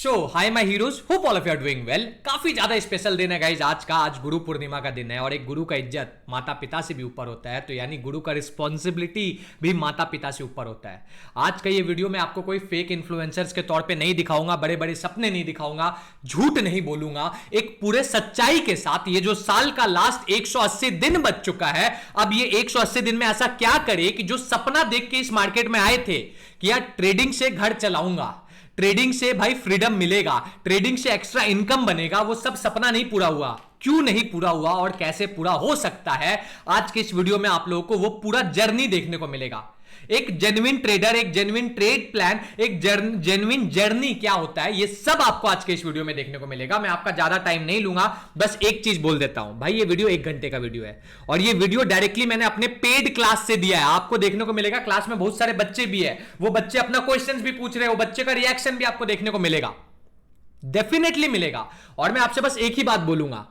Show hi my heroes, hope all of you are doing well. काफी ज्यादा special दिन है गाइज आज का। आज गुरु पूर्णिमा का दिन है और एक गुरु का इज्जत माता पिता से भी ऊपर होता है, तो यानी गुरु का रिस्पॉन्सिबिलिटी भी माता पिता से ऊपर होता है। आज का ये वीडियो मैं आपको कोई फेक इन्फ्लुएंसर्स के तौर पे नहीं दिखाऊंगा, बड़े बड़े सपने नहीं दिखाऊंगा, झूठ नहीं बोलूंगा। एक पूरे सच्चाई के साथ ये जो साल का लास्ट 180 दिन बच चुका है, अब ये 180 दिन में ऐसा क्या करे कि जो सपना देख के इस मार्केट में आए थे कि यार ट्रेडिंग से घर चलाऊंगा, ट्रेडिंग से भाई फ्रीडम मिलेगा, ट्रेडिंग से एक्स्ट्रा इनकम बनेगा, वो सब सपना नहीं पूरा हुआ। क्यों नहीं पूरा हुआ और कैसे पूरा हो सकता है, आज के इस वीडियो में आप लोगों को वो पूरा जर्नी देखने को मिलेगा। एक जेन्युइन ट्रेडर, एक जेन्युइन ट्रेड प्लान, एक जेन्युइन जर्नी क्या होता है, ये सब आपको आज के इस वीडियो में देखने को मिलेगा। मैं आपका ज्यादा टाइम नहीं लूंगा, बस एक चीज बोल देता हूं भाई, ये वीडियो 1 घंटे का वीडियो है और ये वीडियो डायरेक्टली मैंने अपने पेड क्लास से दिया है। आपको देखने को मिलेगा, क्लास में बहुत सारे बच्चे भी है, वो बच्चे अपना क्वेश्चन भी पूछ रहे हैं, वो बच्चे का रिएक्शन भी आपको देखने को मिलेगा, डेफिनेटली मिलेगा। और मैं आपसे बस एक ही बात बोलूंगा,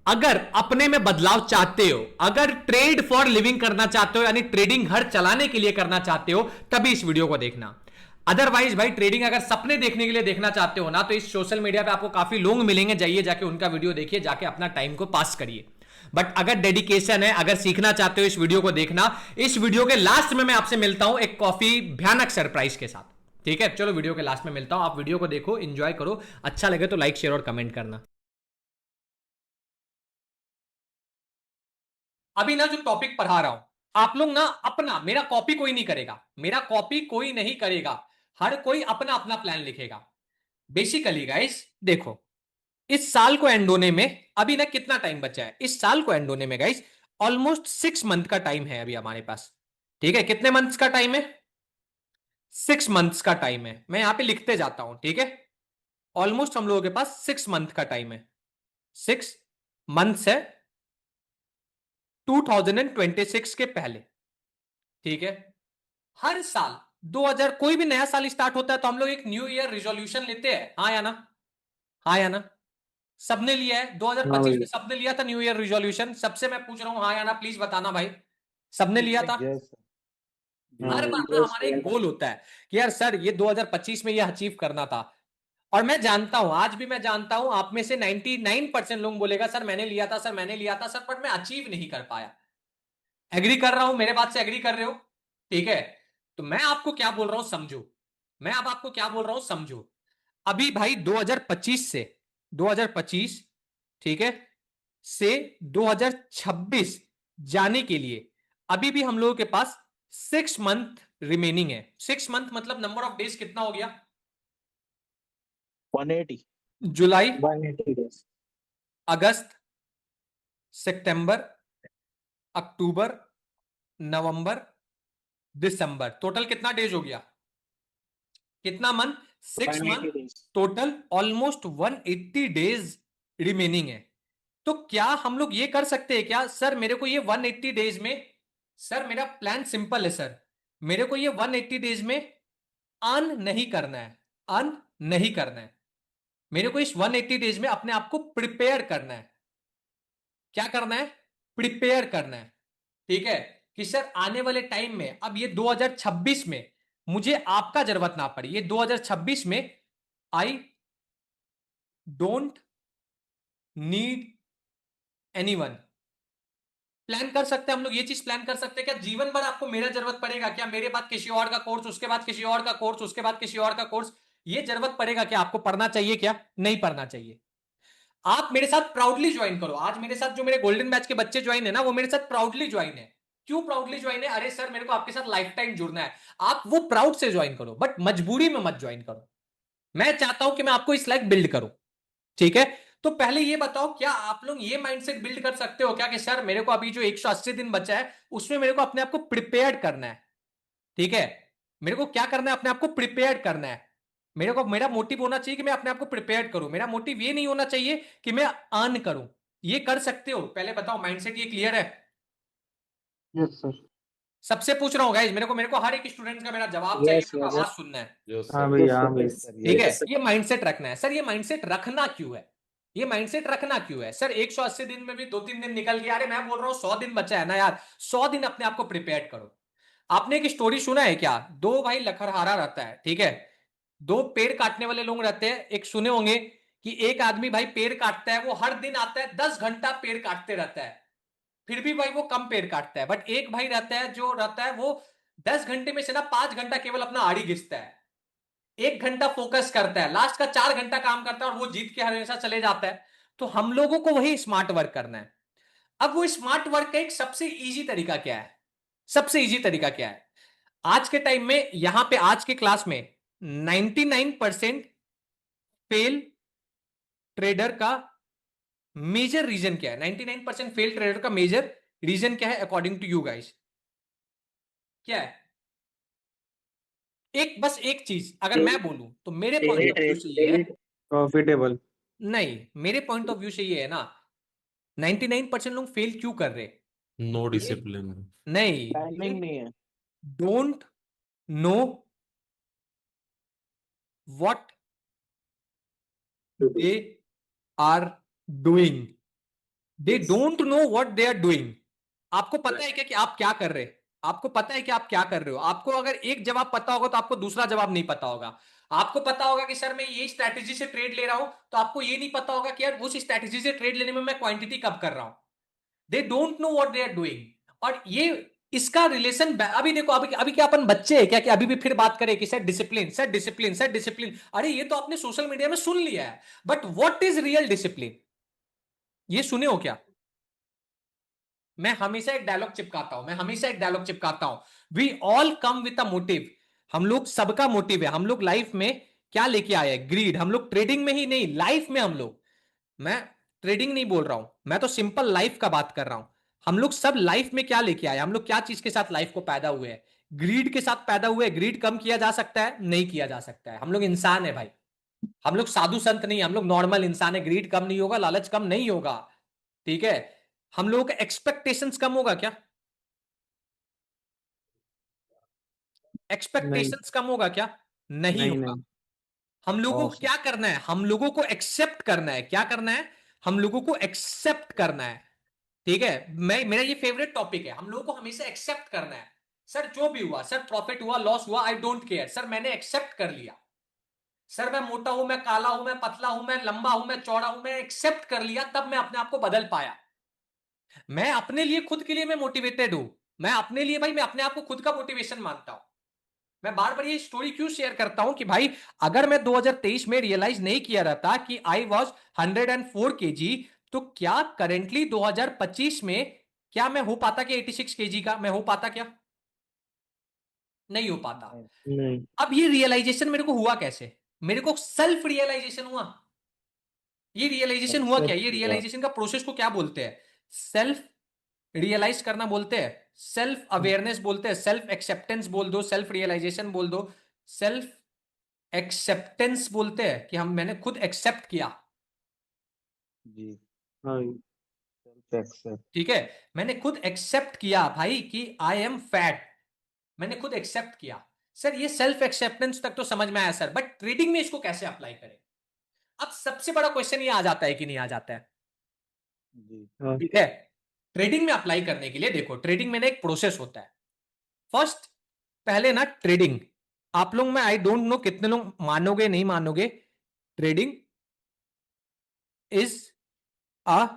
अगर अपने में बदलाव चाहते हो, अगर ट्रेड फॉर लिविंग करना चाहते हो, यानी ट्रेडिंग घर चलाने के लिए करना चाहते हो, तभी इस वीडियो को देखना। अदरवाइज भाई ट्रेडिंग अगर सपने देखने के लिए देखना चाहते हो ना, तो इस सोशल मीडिया पे आपको काफी लोग मिलेंगे, जाइए जाके उनका वीडियो देखिए, जाके अपना टाइम को पास करिए। बट अगर डेडिकेशन है, अगर सीखना चाहते हो, इस वीडियो को देखना। इस वीडियो के लास्ट में मैं आपसे मिलता हूं एक कॉफी भयानक सरप्राइज के साथ, ठीक है? चलो वीडियो के लास्ट में मिलता हूं, आप वीडियो को देखो, एंजॉय करो, अच्छा लगे तो लाइक शेयर और कमेंट करना। अभी ना जो टॉपिक पढ़ा रहा हूं, आप लोग ना अपना, मेरा कॉपी कोई नहीं करेगा, मेरा कॉपी कोई नहीं करेगा, हर कोई अपना अपना प्लान लिखेगा। बेसिकली गाइस देखो, इस साल को एंड होने में अभी ना कितना टाइम बचा है, इस साल को एंड होने में गाइस ऑलमोस्ट 6 मंथ का टाइम है अभी हमारे पास। ठीक है, कितने मंथ्स का टाइम है? 6 मंथ्स का टाइम है। मैं यहां पे लिखते जाता हूं, ठीक है? ऑलमोस्ट हम लोगों के पास 6 मंथ का टाइम है। 6 मंथ्स है 2026 के पहले, ठीक है? हर साल 2000 कोई भी नया साल स्टार्ट होता है तो हम लोग एक न्यू ईयर रिजोल्यूशन लेते हैं, हाँ या ना? हाँ या ना? सबने लिया है? हाँ 2025 में भैया। सबने लिया था न्यू ईयर रिजोल्यूशन? सबसे मैं पूछ रहा हूं, हाँ या ना? प्लीज बताना भाई, सबने लिया था? यस। हाँ हर बार भैया। ना हमारा एक गोल होता है कि यार सर ये 2025 में ये अचीव करना था। और मैं जानता हूं, आज भी मैं जानता हूं, आप में से 99% लोग बोलेगा सर मैंने लिया था, सर मैंने लिया था सर, पर मैं अचीव नहीं कर पाया। एग्री कर रहा हूं, मेरे बात से एग्री कर रहे हो? ठीक है, तो मैं आपको क्या बोल रहा हूं समझो, मैं अब आपको क्या बोल रहा हूं समझो। अभी भाई 2025 से 2025, ठीक है, से 2026 जाने के लिए अभी भी हम लोगों के पास 6 मंथ रिमेनिंग है। 6 मंथ मतलब नंबर ऑफ डेज कितना हो गया? 180। जुलाई, 180 डेज। अगस्त, सितंबर, अक्टूबर, नवंबर, दिसंबर, टोटल कितना डेज हो गया? कितना month? 6 month, 180 days. Total almost 180 days remaining है। तो क्या हम लोग ये कर सकते हैं क्या, सर मेरे को ये 180 डेज में, सर मेरा प्लान सिंपल है सर, मेरे को ये 180 डेज में अर्न नहीं करना है, अर्न नहीं करना है, मेरे को इस 180 डेज में अपने आप को प्रिपेयर करना है। क्या करना है? प्रिपेयर करना है, ठीक है? कि सर आने वाले टाइम में, अब ये 2026 में मुझे आपका जरूरत ना पड़े, ये 2026 में I don't need anyone. Plan कर सकते हैं हम लोग, ये चीज प्लान कर सकते हैं क्या जीवन भर आपको मेरा जरूरत पड़ेगा क्या? मेरे बाद किसी और का कोर्स, उसके बाद किसी और का कोर्स, उसके बाद किसी और का कोर्स, ये जरूरत पड़ेगा क्या आपको? पढ़ना चाहिए क्या? नहीं पढ़ना चाहिए। आप मेरे साथ प्राउडली ज्वाइन करो। आज मेरे साथ जो मेरे गोल्डन बैच के बच्चे ज्वाइन है ना, वो मेरे साथ प्राउडली ज्वाइन है। क्यों प्राउडली ज्वाइन है? अरे सर मेरे को आपके साथ लाइफ टाइम जुड़ना है। आप वो प्राउड से ज्वाइन करो, बट मजबूरी में मत ज्वाइन करो। मैं चाहता हूं कि मैं आपको इस लाइक बिल्ड करूं, ठीक है? तो पहले ये बताओ, क्या आप लोग ये माइंडसेट बिल्ड कर सकते हो क्या कि सर मेरे को अभी जो 180 दिन बचा है उसमें मेरे को अपने आप को प्रिपेयर करना है, ठीक है? मेरे को क्या करना है? अपने आप को प्रिपेयर करना है। मेरे को, मेरा मोटिव होना चाहिए कि मैं अपने आप को प्रिपेयर करूं, मेरा मोटिव ये नहीं होना चाहिए कि मैं अर्न करूं। ये कर सकते हो? पहले बताओ, माइंडसेट ये क्लियर है? Yes sir. सबसे पूछ रहा हूं गाइज, मेरे को हर एक स्टूडेंट का मेरा जवाब चाहिए, यस मेरे को यस। आवाज सुनना है। हाँ भैया, हाँ भैया। ठीक है, यस। ये माइंडसेट रखना है। सर ये माइंडसेट रखना क्यों है? ये माइंडसेट रखना क्यों है सर? 180 दिन में भी 2-3 दिन निकल गया, अरे मैं बोल रहा हूं 100 दिन बचा है ना यार, 100 दिन अपने आप को प्रिपेयर करो। आपने एक स्टोरी सुना है क्या? दो भाई लखरहारा रहता है, ठीक है? दो पेड़ काटने वाले लोग रहते हैं, एक सुने होंगे कि एक आदमी भाई पेड़ काटता है, वो हर दिन आता है 10 घंटा पेड़ काटते रहता है, फिर भी भाई वो कम पेड़ काटता है। बट एक भाई रहता है जो रहता है वो 10 घंटे में से ना 5 घंटा केवल अपना आड़ी घिसता है, 1 घंटा फोकस करता है, लास्ट का 4 घंटा काम करता है और वो जीत के हमेशा चले जाता है। तो हम लोगों को वही स्मार्ट वर्क करना है। अब वो स्मार्ट वर्क का एक सबसे इजी तरीका क्या है? सबसे इजी तरीका क्या है आज के टाइम में, यहां पे आज के क्लास में 99% फेल ट्रेडर का मेजर रीजन क्या है? 99% फेल ट्रेडर का मेजर रीजन क्या है अकॉर्डिंग टू यू गाइस? क्या है? एक, बस एक चीज अगर मैं बोलूं तो मेरे पॉइंट ऑफ व्यू से ये है। प्रॉफिटेबल। नहीं, मेरे पॉइंट ऑफ व्यू से ये है ना, 99% लोग फेल क्यों कर रहे? नो ये डिसिप्लिन। नहीं, टाइमिंग नहीं है। Don't know what they are doing. They don't know what they are doing. आपको पता है क्या कि आप क्या कर रहे हैं? आपको पता है कि आप क्या कर रहे हो? आपको अगर एक जवाब पता होगा तो आपको दूसरा जवाब नहीं पता होगा। आपको पता होगा कि सर मैं ये स्ट्रैटेजी से ट्रेड ले रहा हूं, तो आपको ये नहीं पता होगा कि यार उस स्ट्रैटेजी से ट्रेड लेने में मैं क्वांटिटी कब कर रहा हूं। They don't know what they are doing. और ये इसका रिलेशन अभी देखो, अभी अभी क्या अपन बच्चे हैं क्या कि अभी भी फिर बात करें कि sir discipline, sir discipline, sir discipline? अरे ये तो आपने सोशल मीडिया में सुन लिया है, but what is real discipline? ये सुने हो क्या? मैं हमेशा एक डायलॉग चिपकाता हूं, मैं हमेशा एक डायलॉग चिपकाता हूं, we all come with a motive. हम लोग सबका मोटिव है, हम लोग लाइफ में क्या लेके आए हैं? ग्रीड। हम लोग ट्रेडिंग में ही नहीं, लाइफ में हम लोग, मैं ट्रेडिंग नहीं बोल रहा हूं, मैं तो सिंपल लाइफ का बात कर रहा हूं। हम लोग सब लाइफ में क्या लेके आए? हम लोग क्या चीज के साथ लाइफ को पैदा हुए हैं? ग्रीड के साथ पैदा हुए। ग्रीड कम किया जा सकता है? नहीं किया जा सकता है। हम लोग इंसान है भाई, हम लोग साधु संत नहीं, हम लोग नॉर्मल इंसान है। ग्रीड कम नहीं होगा, लालच कम नहीं होगा, ठीक है? हम लोगों के एक्सपेक्टेशंस कम होगा क्या? नहीं एक्सपेक्टेशंस कम होगा क्या? नहीं नहीं होगा। नहीं। हम लोगों को ऑफ। क्या करना है? हम लोगों को एक्सेप्ट करना है। क्या करना है? हम लोगों को एक्सेप्ट करना है, ठीक है? मैं, मेरा ये फेवरेट टॉपिक है, हम लोगों को हमेशा एक्सेप्ट करना है। सर जो भी हुआ, सर प्रॉफिट हुआ, लॉस हुआ, आई डोंट केयर, सर मैंने एक्सेप्ट कर लिया। सर मैं मोटा हूं, मैं काला हूं, मैं पतला हूं, मैं लंबा हूं, मैं चौड़ा हूं, मैं एक्सेप्ट कर लिया, तब मैं अपने आप को बदल पाया। मैं अपने लिए, खुद के लिए मैं मोटिवेटेड हूं। मैं अपने लिए भाई, मैं अपने आप को खुद का मोटिवेशन मानता हूं। मैं बार बार ये स्टोरी क्यों शेयर करता हूं कि भाई अगर मैं 2023 में रियलाइज नहीं किया रहता कि आई वॉज 104 kg, तो क्या करेंटली 2025 में क्या मैं हो पाता कि 86 kg का मैं हो पाता क्या? नहीं हो पाता। नहीं। अब ये रियलाइजेशन मेरे को हुआ कैसे? मेरे को सेल्फ रियलाइजेशन हुआ। ये रियलाइजेशन हुआ क्या? एक्सेप्ट ये किया। रियलाइजेशन का प्रोसेस को क्या बोलते हैं? सेल्फ रियलाइज करना बोलते हैं, सेल्फ अवेयरनेस बोलते हैं, सेल्फ एक्सेप्टेंस बोल दो, सेल्फ रियलाइजेशन बोल दो, सेल्फ एक्सेप्टेंस बोलते हैं कि हम, मैंने खुद एक्सेप्ट किया। जी। हाँ। Self accept. ठीक है, मैंने खुद एक्सेप्ट किया भाई कि आई एम फैट। मैंने खुद एक्सेप्ट किया। सर ये सेल्फ एक्सेप्टेंस तक तो समझ में आया सर, बट ट्रेडिंग में इसको कैसे अप्लाई करें? अब सबसे बड़ा क्वेश्चन ये आ जाता है कि नहीं आ जाता है? जी। हाँ। ठीक है, ट्रेडिंग में अप्लाई करने के लिए देखो, ट्रेडिंग में ना एक प्रोसेस होता है। फर्स्ट, पहले ना ट्रेडिंग, आप लोग, मैं आई डोंट नो कितने लोग मानोगे नहीं मानोगे, trading is a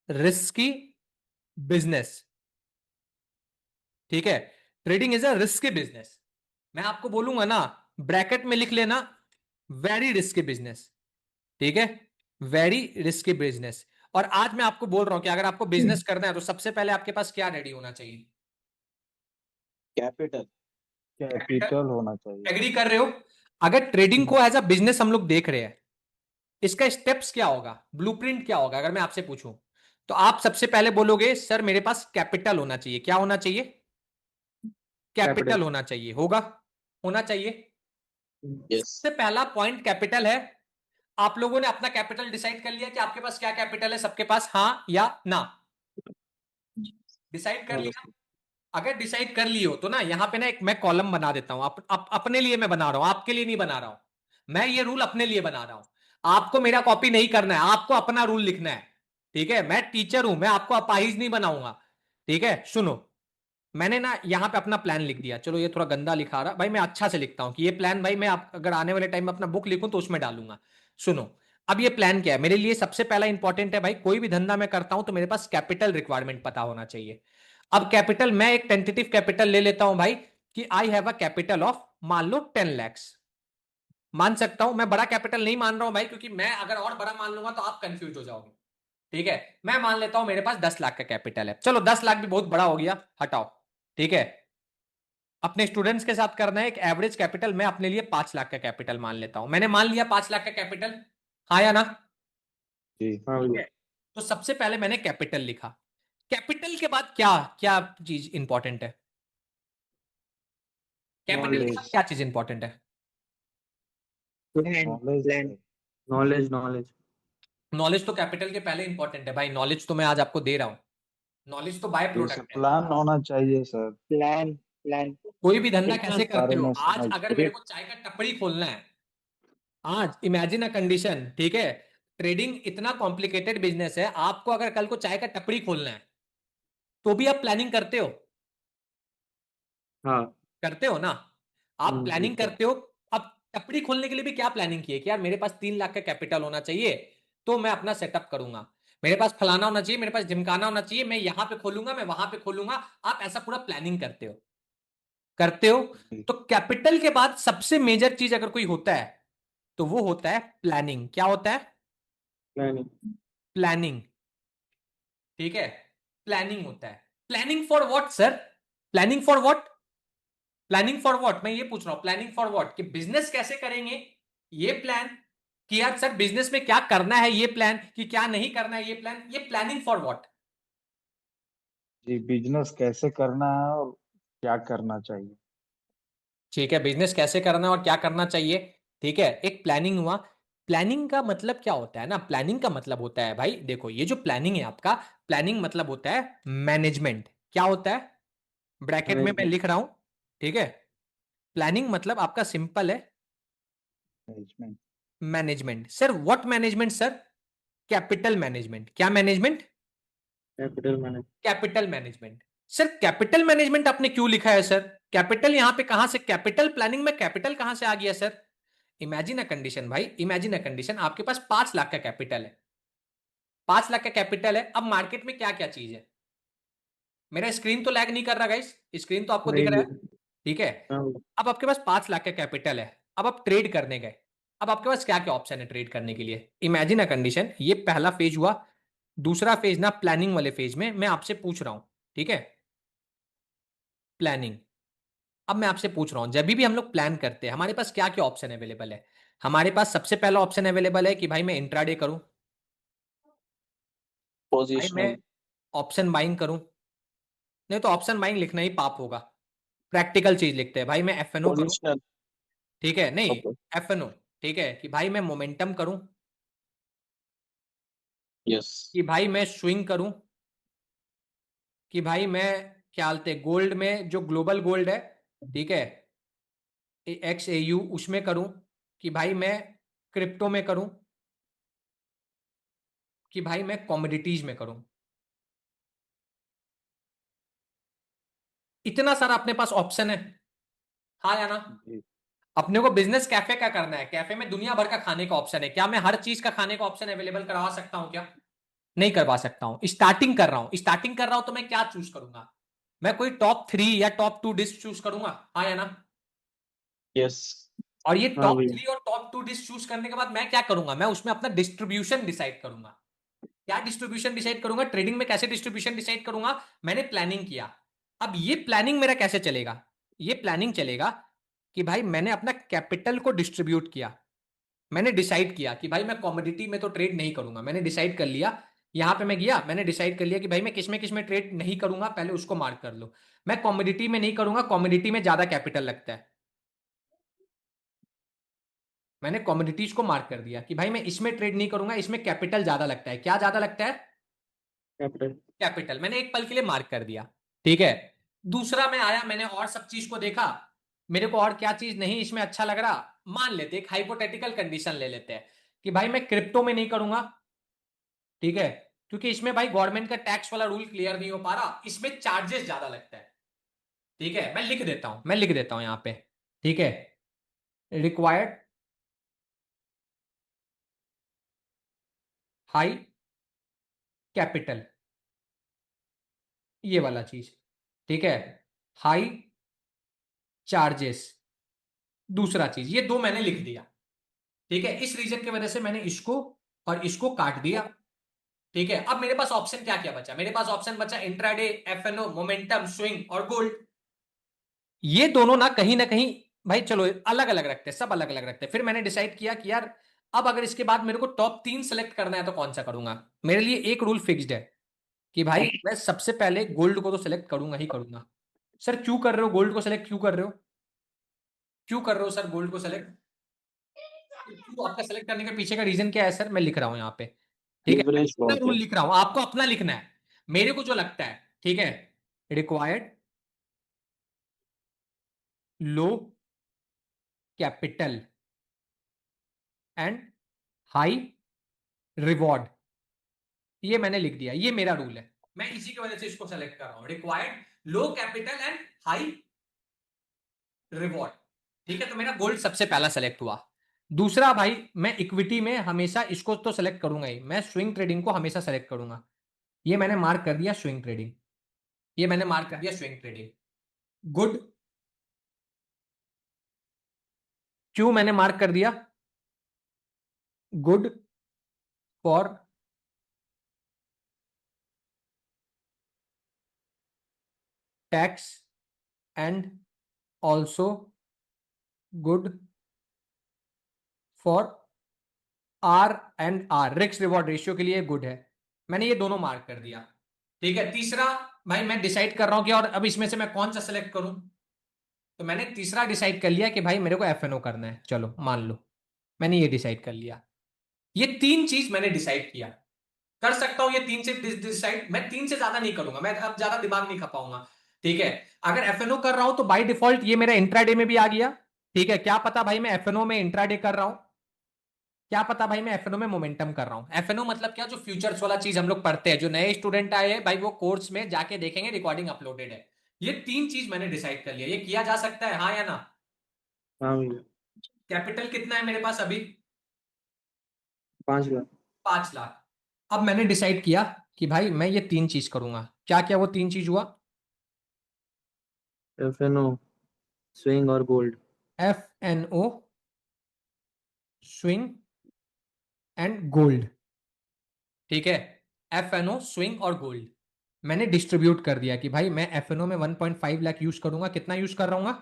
risky business. ठीक है, trading is a risky business. मैं आपको बोलूंगा ना, ब्रैकेट में लिख लेना, वेरी रिस्की बिजनेस। ठीक है, वेरी रिस्की बिजनेस। और आज मैं आपको बोल रहा हूं कि अगर आपको बिजनेस करना है तो सबसे पहले आपके पास क्या रेडी होना चाहिए? कैपिटल। कैपिटल होना चाहिए। एग्री कर रहे हो? अगर ट्रेडिंग को एज अ बिजनेस हम लोग देख रहे हैं, इसका स्टेप्स क्या होगा, ब्लूप्रिंट क्या होगा? अगर मैं आपसे पूछूं तो आप सबसे पहले बोलोगे सर मेरे पास कैपिटल होना चाहिए। क्या होना चाहिए? Capital capital. होना चाहिए, होगा, होना चाहिए। यस। सबसे पहला पॉइंट कैपिटल है। आप लोगों ने अपना कैपिटल डिसाइड कर लिया कि आपके पास क्या कैपिटल है? सबके पास हाँ या ना? डिसाइड कर हाँ लिया? बस। अगर डिसाइड कर लियो तो ना यहाँ पे ना एक मैं कॉलम बना देता हूं। अपने लिए मैं बना रहा हूं, आपके लिए नहीं बना रहा हूं। मैं ये रूल अपने लिए बना रहा हूं। आपको मेरा कॉपी नहीं करना है, आपको अपना रूल लिखना है। ठीक है, मैं टीचर हूं, मैं आपको अपाहिज नहीं बनाऊंगा। ठीक है, सुनो, मैंने ना यहाँ पे अपना प्लान लिख दिया, चलो ये थोड़ा गंदा लिखा रहा भाई, मैं अच्छा से लिखता हूँ कि ये प्लान भाई मैं अगर आने वाले टाइम में अपना बुक लिखूं तो उसमें डालूंगा। सुनो, अब ये प्लान क्या है मेरे लिए, सबसे पहला इंपॉर्टेंट है भाई, कोई भी धंधा मैं करता हूं तो मेरे पास कैपिटल रिक्वायरमेंट पता होना चाहिए। अब कैपिटल, मैं एक टेंटेटिव कैपिटल ले लेता हूं भाई कि I have a capital of, मान लो 10 lakhs। मान सकता हूं, मैं बड़ा कैपिटल नहीं मान रहा हूं भाई, क्योंकि मैं अगर और बड़ा मान लूंगा तो आप कंफ्यूज हो जाओगे। ठीक है, मैं मान लेता हूं मेरे पास 10 लाख का कैपिटल है, चलो 10 लाख भी बहुत बड़ा हो गया, हटाओ। ठीक है, अपने स्टूडेंट्स के साथ करना है एक एवरेज कैपिटल, मैं अपने लिए 5 लाख का कैपिटल मान लेता हूं, मैंने मान लिया 5 लाख का कैपिटल, हाँ या ना? जी हाँ ठीक भैया। है, तो सबसे पहले मैंने कैपिटल लिखा। कैपिटल के बाद क्या क्या चीज इंपॉर्टेंट है? कैपिटल के नॉलेज। बाद क्या चीज इंपॉर्टेंट है? Plan. Knowledge plan. Knowledge knowledge. Knowledge तो कैपिटल के पहले इंपॉर्टेंट है भाई, नॉलेज तो मैं आज आपको दे रहा हूं, नॉलेज तो बाय जैसे प्रोडक्ट है। प्लान होना चाहिए सर। प्लान। प्लान। कोई भी धंधा कैसे बिजनेस। करते बारे हो, में आज समझ अगर मेरे को चाय का टपड़ी खोलना है, आज इमेजिन अ कंडीशन, ठीक है, ट्रेडिंग इतना कॉम्प्लिकेटेड बिजनेस है, आपको अगर कल को चाय का टपड़ी खोलना है तो भी आप प्लानिंग करते हो, हाँ। करते हो ना? आप प्लानिंग बिल्कुल। करते हो। अब टपड़ी खोलने के लिए भी क्या प्लानिंग की है कि यार मेरे पास 3 लाख का कैपिटल होना चाहिए, तो मैं अपना सेटअप करूंगा, मेरे पास फलाना होना चाहिए, मेरे पास ढिमकाना होना चाहिए, मैं यहां पे खोलूंगा, मैं वहां पे खोलूंगा। आप ऐसा पूरा प्लानिंग करते हो, करते हो। जी तो कैपिटल के बाद सबसे मेजर चीज अगर कोई होता है तो वो होता है प्लानिंग। क्या होता है? प्लानिंग। प्लानिंग। ठीक है, प्लानिंग होता है। Planning for what sir? Planning for what? Planning for what, मैं ये पूछ रहा हूं, प्लानिंग फॉर व्हाट, कि बिजनेस कैसे करेंगे ये प्लान, कि यार सर बिजनेस में क्या करना है ये प्लान, कि क्या नहीं करना है ये प्लान, ये प्लानिंग फॉर व्हाट? जी, बिजनेस कैसे करना है और क्या करना चाहिए। ठीक है, बिजनेस कैसे करना है और क्या करना चाहिए, ठीक है, एक प्लानिंग हुआ। प्लानिंग का मतलब क्या होता है ना, प्लानिंग का मतलब होता है भाई, देखो ये जो प्लानिंग है आपका, प्लानिंग मतलब होता है मैनेजमेंट। क्या होता है? ब्रैकेट में मैं मैनेजमेंट। लिख रहा हूं, ठीक है, प्लानिंग मतलब आपका सिंपल है, management. Management. Sir what management sir? Capital management. क्या management? Capital manage. Capital management. Sir capital management आपने क्यों लिखा है सर? कैपिटल यहां पे कहां से, कैपिटल प्लानिंग में कैपिटल कहां से आ गया सर? इमेजिन अ कंडीशन भाई, इमेजिन अ कंडीशन, आपके पास 5 लाख का कैपिटल है, 5 लाख का कैपिटल है, अब मार्केट में क्या क्या चीज है? मेरा स्क्रीन तो लैग नहीं कर रहा गाइस, स्क्रीन तो आपको दिख नहीं रहा है? नहीं। ठीक है, हाँ भैया। अब आपके पास 5 लाख का कैपिटल है, अब आप ट्रेड करने गए, अब आपके पास क्या क्या ऑप्शन है ट्रेड करने के लिए? इमेजिन अ कंडीशन, ये पहला फेज हुआ। दूसरा फेज ना, प्लानिंग वाले फेज में मैं आपसे पूछ रहा हूं, ठीक है, प्लानिंग। अब मैं आपसे पूछ रहा हूं, जब भी हम लोग प्लान करते हैं हमारे पास क्या क्या ऑप्शन अवेलेबल है? हमारे पास सबसे पहला ऑप्शन अवेलेबल है कि भाई मैं इंट्राडे करूं, भाई मैं पोजिशनल। ऑप्शन बाइंग करूं, नहीं तो ऑप्शन बाइंग लिखना ही पाप होगा, प्रैक्टिकल चीज लिखते हैं, भाई मैं एफएनओ करूं, पोजिशनल। ठीक है, नहीं, ओके। एफएनओ, ठीक है, कि भाई मैं मोमेंटम करूं, यस। कि भाई मैं स्विंग करूं, कि भाई मैं क्या बोलते गोल्ड में जो ग्लोबल गोल्ड है, ठीक है, XAU उसमें करूं, कि भाई मैं क्रिप्टो में करूं, कि भाई मैं कमोडिटीज में करूं। इतना सारा अपने पास ऑप्शन है, हाँ या ना? जी अपने को बिजनेस कैफे का करना है, कैफे में दुनिया भर का खाने का ऑप्शन है, क्या मैं हर चीज का खाने का ऑप्शन अवेलेबल करवा सकता हूं क्या? नहीं करवा सकता हूं। स्टार्टिंग कर रहा हूं, स्टार्टिंग कर रहा हूं तो मैं क्या चूज करूंगा? मैं कोई टॉप 3 या टॉप 2 डिश चूज करूंगा, हाँ या ना? यस। और ये हाँ भैया। टॉप 3 और टॉप 2 डिश चूज करने के बाद मैं क्या करूंगा, मैं उसमें अपना डिस्ट्रीब्यूशन डिसाइड करूंगा। क्या डिस्ट्रीब्यूशन डिसाइड करूंगा, ट्रेडिंग में कैसे डिस्ट्रीब्यूशन डिसाइड करूंगा? मैंने प्लानिंग किया। अब ये प्लानिंग मेरा कैसे चलेगा? ये प्लानिंग चलेगा कि भाई मैंने अपना कैपिटल को डिस्ट्रीब्यूट किया, मैंने डिसाइड किया कि भाई मैं कमोडिटी में तो ट्रेड नहीं करूंगा, मैंने डिसाइड कर लिया, यहां पे मैं गया, मैंने डिसाइड कर लिया कि भाई मैं किस में ट्रेड नहीं करूंगा, पहले उसको मार्क कर लो। मैं कमोडिटी में नहीं करूंगा, कमोडिटी में ज्यादा कैपिटल लगता है, मैंने कमोडिटीज को मार्क कर दिया कि भाई मैं इसमें ट्रेड नहीं करूंगा, इसमें कैपिटल ज्यादा लगता है। क्या ज्यादा लगता है? कैपिटल। कैपिटल, मैंने एक पल के लिए मार्क कर दिया, ठीक है। दूसरा मैं आया, मैंने और सब चीज को देखा, मेरे को और क्या चीज नहीं इसमें अच्छा लग रहा, मान लेते एक हाइपोथेटिकल कंडीशन ले लेते हैं कि भाई मैं क्रिप्टो में नहीं करूंगा, ठीक है, क्योंकि इसमें भाई गवर्नमेंट का टैक्स वाला रूल क्लियर नहीं हो पा रहा, इसमें चार्जेस ज्यादा लगता है। ठीक है, मैं लिख देता हूं यहां पे। ठीक है, रिक्वायर्ड हाई कैपिटल, ये वाला चीज। ठीक है, हाई चार्जेस, दूसरा चीज। ये दो मैंने लिख दिया। ठीक है, इस रीजन की वजह से मैंने इसको और इसको काट दिया। ठीक है, अब मेरे पास ऑप्शन क्या क्या बचा? मेरे पास ऑप्शन बचा इंट्राडे, एफएनओ, मोमेंटम, स्विंग और गोल्ड। ये दोनों ना कहीं भाई चलो अलग अलग रखते हैं, सब अलग अलग रखते हैं। फिर मैंने डिसाइड किया कि यार अब अगर इसके बाद मेरे को टॉप 3 सेलेक्ट करना है तो कौन सा करूंगा। मेरे लिए एक रूल फिक्स्ड है कि भाई मैं सबसे पहले गोल्ड को तो सिलेक्ट करूंगा ही करूंगा। सर क्यों कर रहे हो गोल्ड को सिलेक्ट, क्यों कर रहे हो, क्यों कर रहे हो सर गोल्ड को सिलेक्ट? क्यों आपका सेलेक्ट करने के पीछे का रीजन क्या है सर, मैं लिख रहा हूं यहाँ पे। ठीक है, मैं लिवरेज अपना बहुत रूल है। लिख रहा हूं, आपको अपना लिखना है। मेरे को जो लगता है, ठीक है, required low capital and high reward, ये मैंने लिख दिया, ये मेरा रूल है। मैं इसी की वजह से इसको सेलेक्ट कर रहा हूं, required low capital and high reward. ठीक है, तो मेरा गोल्ड सबसे पहला सेलेक्ट हुआ। दूसरा भाई, मैं इक्विटी में हमेशा इसको तो सेलेक्ट करूंगा ही, मैं स्विंग ट्रेडिंग को हमेशा सेलेक्ट करूंगा। ये मैंने मार्क कर दिया स्विंग ट्रेडिंग, ये मैंने मार्क कर दिया स्विंग ट्रेडिंग। गुड, क्यों मैंने मार्क कर दिया good for tax and also good for R and R, risk reward ratio के लिए गुड है। मैंने ये दोनों मार्क कर दिया। ठीक है, तीसरा भाई मैं डिसाइड कर रहा हूं कि और अब इसमें से मैं कौन सा सेलेक्ट करूं। तो मैंने तीसरा डिसाइड कर लिया कि भाई मेरे को एफएनओ करना है, चलो मान लो मैंने ये डिसाइड कर लिया। ये तीन चीज मैंने डिसाइड किया, कर सकता हूं ये तीन से डिसाइड, मैं तीन से ज्यादा नहीं करूंगा, मैं अब ज्यादा दिमाग नहीं खपाऊंगा। ठीक है, अगर एफएनओ कर रहा हूं तो बाय डिफॉल्ट ये मेरा इंट्राडे में भी आ गया। ठीक है, क्या पता भाई मैं एफएनओ में इंट्राडे कर रहा हूं, क्या पता भाई मैं एफएनओ में मोमेंटम कर रहा हूं। एफएनओ मतलब क्या, जो फ्यूचर्स वाला चीज हम लोग पढ़ते हैं, जो नए स्टूडेंट आए हैं भाई वो कोर्स में जाके देखेंगे, रिकॉर्डिंग अपलोडेड है। ये तीन चीज मैंने डिसाइड कर लिया, ये किया जा सकता है हाँ या ना? हाँ भैया। कैपिटल कितना है मेरे पास अभी? 5 लाख। 5 लाख। अब मैंने डिसाइड किया कि भाई मैं ये तीन चीज करूंगा। क्या क्या वो तीन चीज हुआ? एफएनओ, स्विंग और gold. F N O, swing and gold. ठीक है, एफ एन ओ, स्विंग और गोल्ड मैंने डिस्ट्रीब्यूट कर दिया कि भाई मैं एफ एन ओ में 1.5 लाख यूज करूंगा। कितना यूज कर रहा हूँ?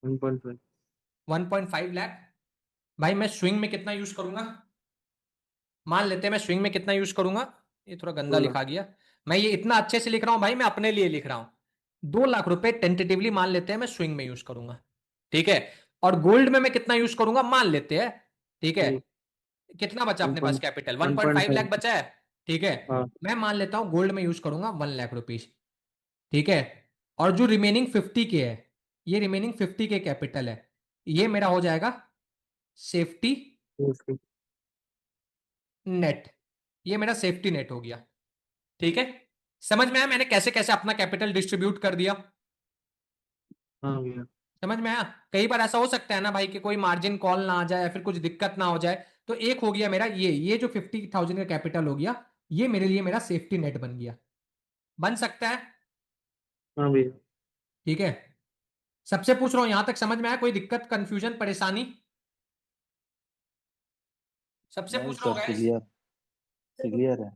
1.5। 1.5 लाख। भाई मैं स्विंग में कितना यूज करूंगा? मान लेते हैं मैं स्विंग में कितना यूज करूंगा, ये थोड़ा गंदा 2 लाख। लिखा गया। मैं ये इतना अच्छे से लिख रहा हूं भाई, मैं अपने लिए लिख रहा हूं। 2 लाख रुपए टेंटेटिवली मान लेते हैं मैं स्विंग में यूज करूंगा। ठीक है, और गोल्ड में मैं कितना यूज करूंगा मान लेते हैं। ठीक है, ठीक। कितना बचा अपने पास capital? One 1.5 point lakh five बचा है। ठीक है, हाँ। मैं मान लेता हूं गोल्ड में यूज करूंगा 1 लाख रुपीज। ठीक है, और जो रिमेनिंग 50 के है, ये रिमेनिंग 50 के कैपिटल है, ये मेरा हो जाएगा सेफ्टी ठीक। नेट। ये मेरा सेफ्टी नेट हो गया। ठीक है, समझ में आया मैंने कैसे कैसे अपना कैपिटल डिस्ट्रीब्यूट कर दिया? हाँ भैया। समझ में आया? कई बार ऐसा हो सकता है ना भाई कि कोई मार्जिन कॉल ना आ जाए या फिर कुछ दिक्कत ना हो जाए, तो एक हो गया मेरा ये जो 50,000 का कैपिटल हो गया, ये मेरे लिए मेरा सेफ्टी नेट बन गया। बन सकता है? हाँ भैया। ठीक है, सबसे पूछ रहा हूं यहां तक समझ में आया? कोई दिक्कत, कंफ्यूजन, परेशानी? सबसे नहीं पूछ रहा सर, हूँ guys। क्लियर, क्लियर है।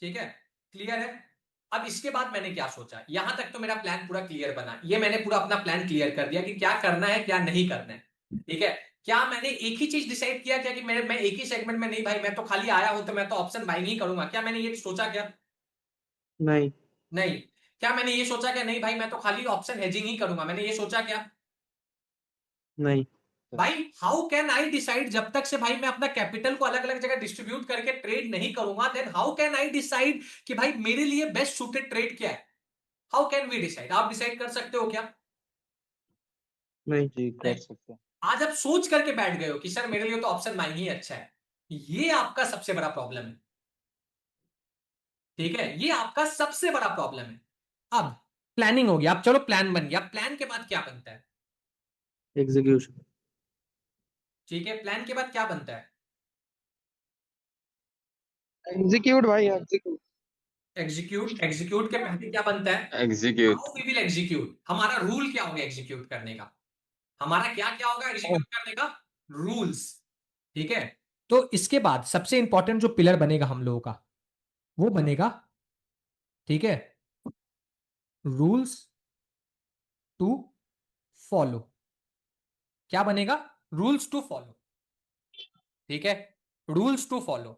ठीक है, क्लियर है। अब इसके बाद मैंने क्या सोचा, यहां तक तो मेरा प्लान पूरा क्लियर बना, ये मैंने पूरा अपना प्लान क्लियर कर दिया कि क्या करना है क्या नहीं करना है। ठीक है, क्या मैंने एक ही चीज डिसाइड किया क्या कि मैं एक ही सेगमेंट में, नहीं भाई मैं तो खाली आया हूं तो मैं तो ऑप्शन बाइंग ही करूंगा, क्या मैंने ये सोचा क्या? नहीं। नहीं। क्या मैंने ये सोचा क्या, नहीं भाई मैं तो खाली ऑप्शन हेजिंग ही करूंगा, मैंने ये सोचा क्या? नहीं। भाई हाउ कैन आई डिसाइड, जब तक से भाई मैं अपना कैपिटल को अलग अलग जगह डिस्ट्रीब्यूट करके ट्रेड नहीं करूंगा, then how can I decide कि भाई मेरे लिए बेस्ट सूटेड ट्रेड क्या है? How can we decide? आप डिसाइड कर सकते हो क्या? नहीं। जी नहीं। कर सकते हैं। आज आप सोच करके बैठ गए हो कि सर मेरे लिए तो ऑप्शन माइंग ही अच्छा है। ये आपका सबसे बड़ा प्रॉब्लम है। ठीक है, ये आपका सबसे बड़ा प्रॉब्लम है। अब प्लानिंग हो गया, अब चलो प्लान बन गया, प्लान के बाद क्या बनता है? एग्जीक्यूशन। ठीक है, प्लान के बाद क्या बनता है? एग्जीक्यूट भाई, एग्जीक्यूट। एग्जीक्यूट। एग्जीक्यूट के पहले क्या बनता है? Execute. How we will execute, हमारा रूल क्या होगा एग्जीक्यूट करने का? हमारा क्या क्या होगा एग्जीक्यूट करने का? रूल्स। ठीक है, तो इसके बाद सबसे इंपॉर्टेंट जो पिलर बनेगा हम लोगों का, वो बनेगा, ठीक है, रूल्स टू फॉलो। क्या बनेगा? Rules to follow. ठीक है, रूल्स टू फॉलो।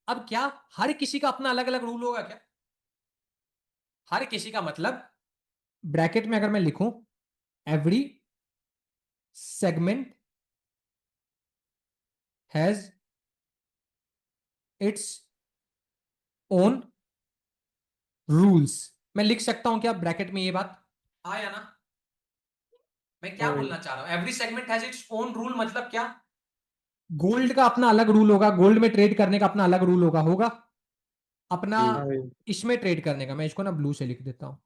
अब क्या हर किसी का अपना अलग अलग रूल होगा क्या? हर किसी का मतलब, ब्रैकेट में अगर मैं लिखूं, every segment has its own rules, मैं लिख सकता हूं क्या ब्रैकेट में ये बात? आया ना? मैं क्या हाँ बोलना भैया। चाह रहा हूं, every segment has its own rule मतलब क्या? गोल्ड का अपना अलग रूल होगा, गोल्ड में ट्रेड करने का अपना अलग रूल होगा, होगा अपना। जी हाँ भैया। इसमें ट्रेड करने का, मैं इसको ना ब्लू से लिख देता हूं।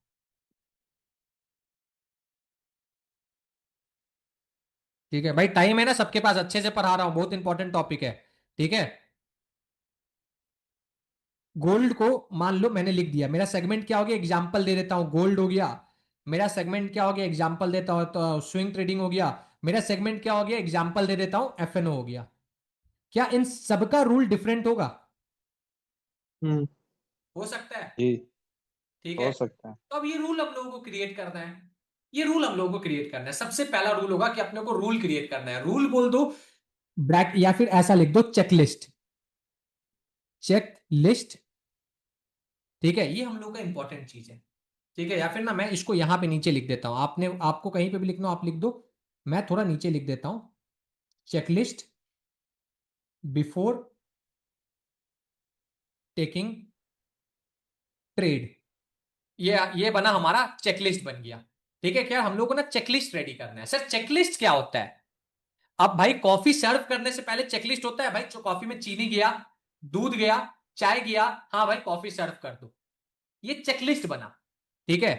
ठीक है भाई, टाइम है ना सबके पास, अच्छे से पढ़ा रहा हूं, बहुत इंपॉर्टेंट टॉपिक है। ठीक है, गोल्ड को मान लो मैंने लिख दिया, मेरा सेगमेंट क्या हो गया, एग्जांपल दे देता हूं, गोल्ड हो गया। मेरा सेगमेंट क्या हो गया, एग्जांपल देता हूं तो स्विंग ट्रेडिंग हो गया। मेरा सेगमेंट क्या हो गया, एग्जांपल दे देता हूं, एफएनओ हो गया। क्या इन सबका रूल डिफरेंट होगा? हम्म। हो सकता है। जी ठीक है, हो सकता है। तो अब ये रूल हम लोगों को क्रिएट करना है। ये रूल हम लोगों को क्रिएट करना है, सबसे पहला रूल होगा कि अपने को रूल क्रिएट करना है। रूल बोल दो ब्रैक, या फिर ऐसा लिख दो चेकलिस्ट। Check list. ठीक है, ये हम लोग का इंपॉर्टेंट चीज है। ठीक है, या फिर ना मैं इसको यहां पे नीचे लिख देता हूं, आपने आपको कहीं पे भी लिखना हो आप लिख दो, मैं थोड़ा नीचे लिख देता हूं, चेकलिस्ट बिफोर टेकिंग ट्रेड। ये बना हमारा चेकलिस्ट बन गया। ठीक है, क्या हम लोग को ना चेकलिस्ट रेडी करना है। सर चेकलिस्ट क्या होता है? अब भाई कॉफी सर्व करने से पहले चेकलिस्ट होता है भाई, जो कॉफी में चीनी गया, दूध गया, चाय गया, हाँ भाई कॉफी सर्व कर दो, ये चेकलिस्ट बना। ठीक है,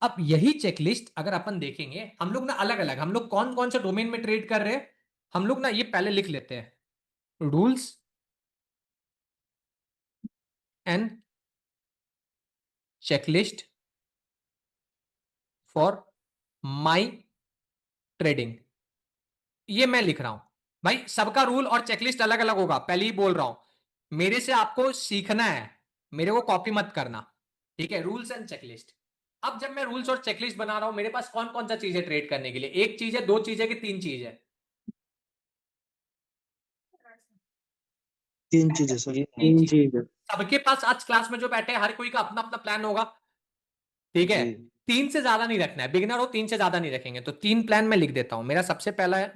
अब यही चेकलिस्ट अगर अपन देखेंगे, हम लोग ना अलग अलग, हम लोग कौन कौन से डोमेन में ट्रेड कर रहे हैं, हम लोग ना ये पहले लिख लेते हैं, rules and checklist for my trading. ये मैं लिख रहा हूं भाई, सबका रूल और चेकलिस्ट अलग अलग होगा, पहले ही बोल रहा हूं, मेरे से आपको सीखना है, मेरे को कॉपी मत करना। ठीक है, रूल्स एंड चेकलिस्ट। अब जब मैं रूल्स और चेकलिस्ट बना रहा हूं, मेरे पास कौन कौन सा चीज है ट्रेड करने के लिए? एक चीज है, दो चीज है, कि तीन चीज है? तीन चीजें सर, तीन तीन चीज। चीज है। सबके पास आज क्लास में जो बैठे हैं, हर कोई का अपना अपना प्लान होगा। ठीक है, जी तीन से ज्यादा नहीं रखना है, बिगिनर हो तीन से ज्यादा नहीं रखेंगे, तो तीन प्लान मैं लिख देता हूं। मेरा सबसे पहला है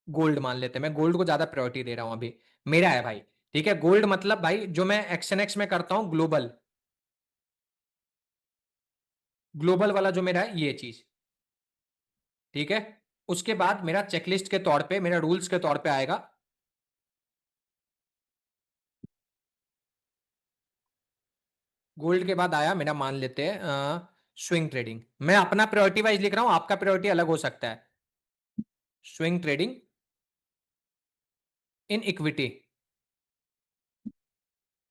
गोल्ड, मान लेते हैं, मैं गोल्ड को ज्यादा प्रायोरिटी दे रहा हूं अभी, मेरा है भाई। ठीक है, गोल्ड मतलब भाई जो मैं एक्सएनएक्स में करता हूं, ग्लोबल, ग्लोबल वाला जो मेरा है ये चीज। ठीक है, उसके बाद मेरा चेकलिस्ट के तौर पे, मेरा रूल्स के तौर पे आएगा गोल्ड के बाद आया मेरा, मान लेते हैं स्विंग ट्रेडिंग। मैं अपना प्रायोरिटी वाइज लिख रहा हूं, आपका प्रायोरिटी अलग हो सकता है। स्विंग ट्रेडिंग इन इक्विटी,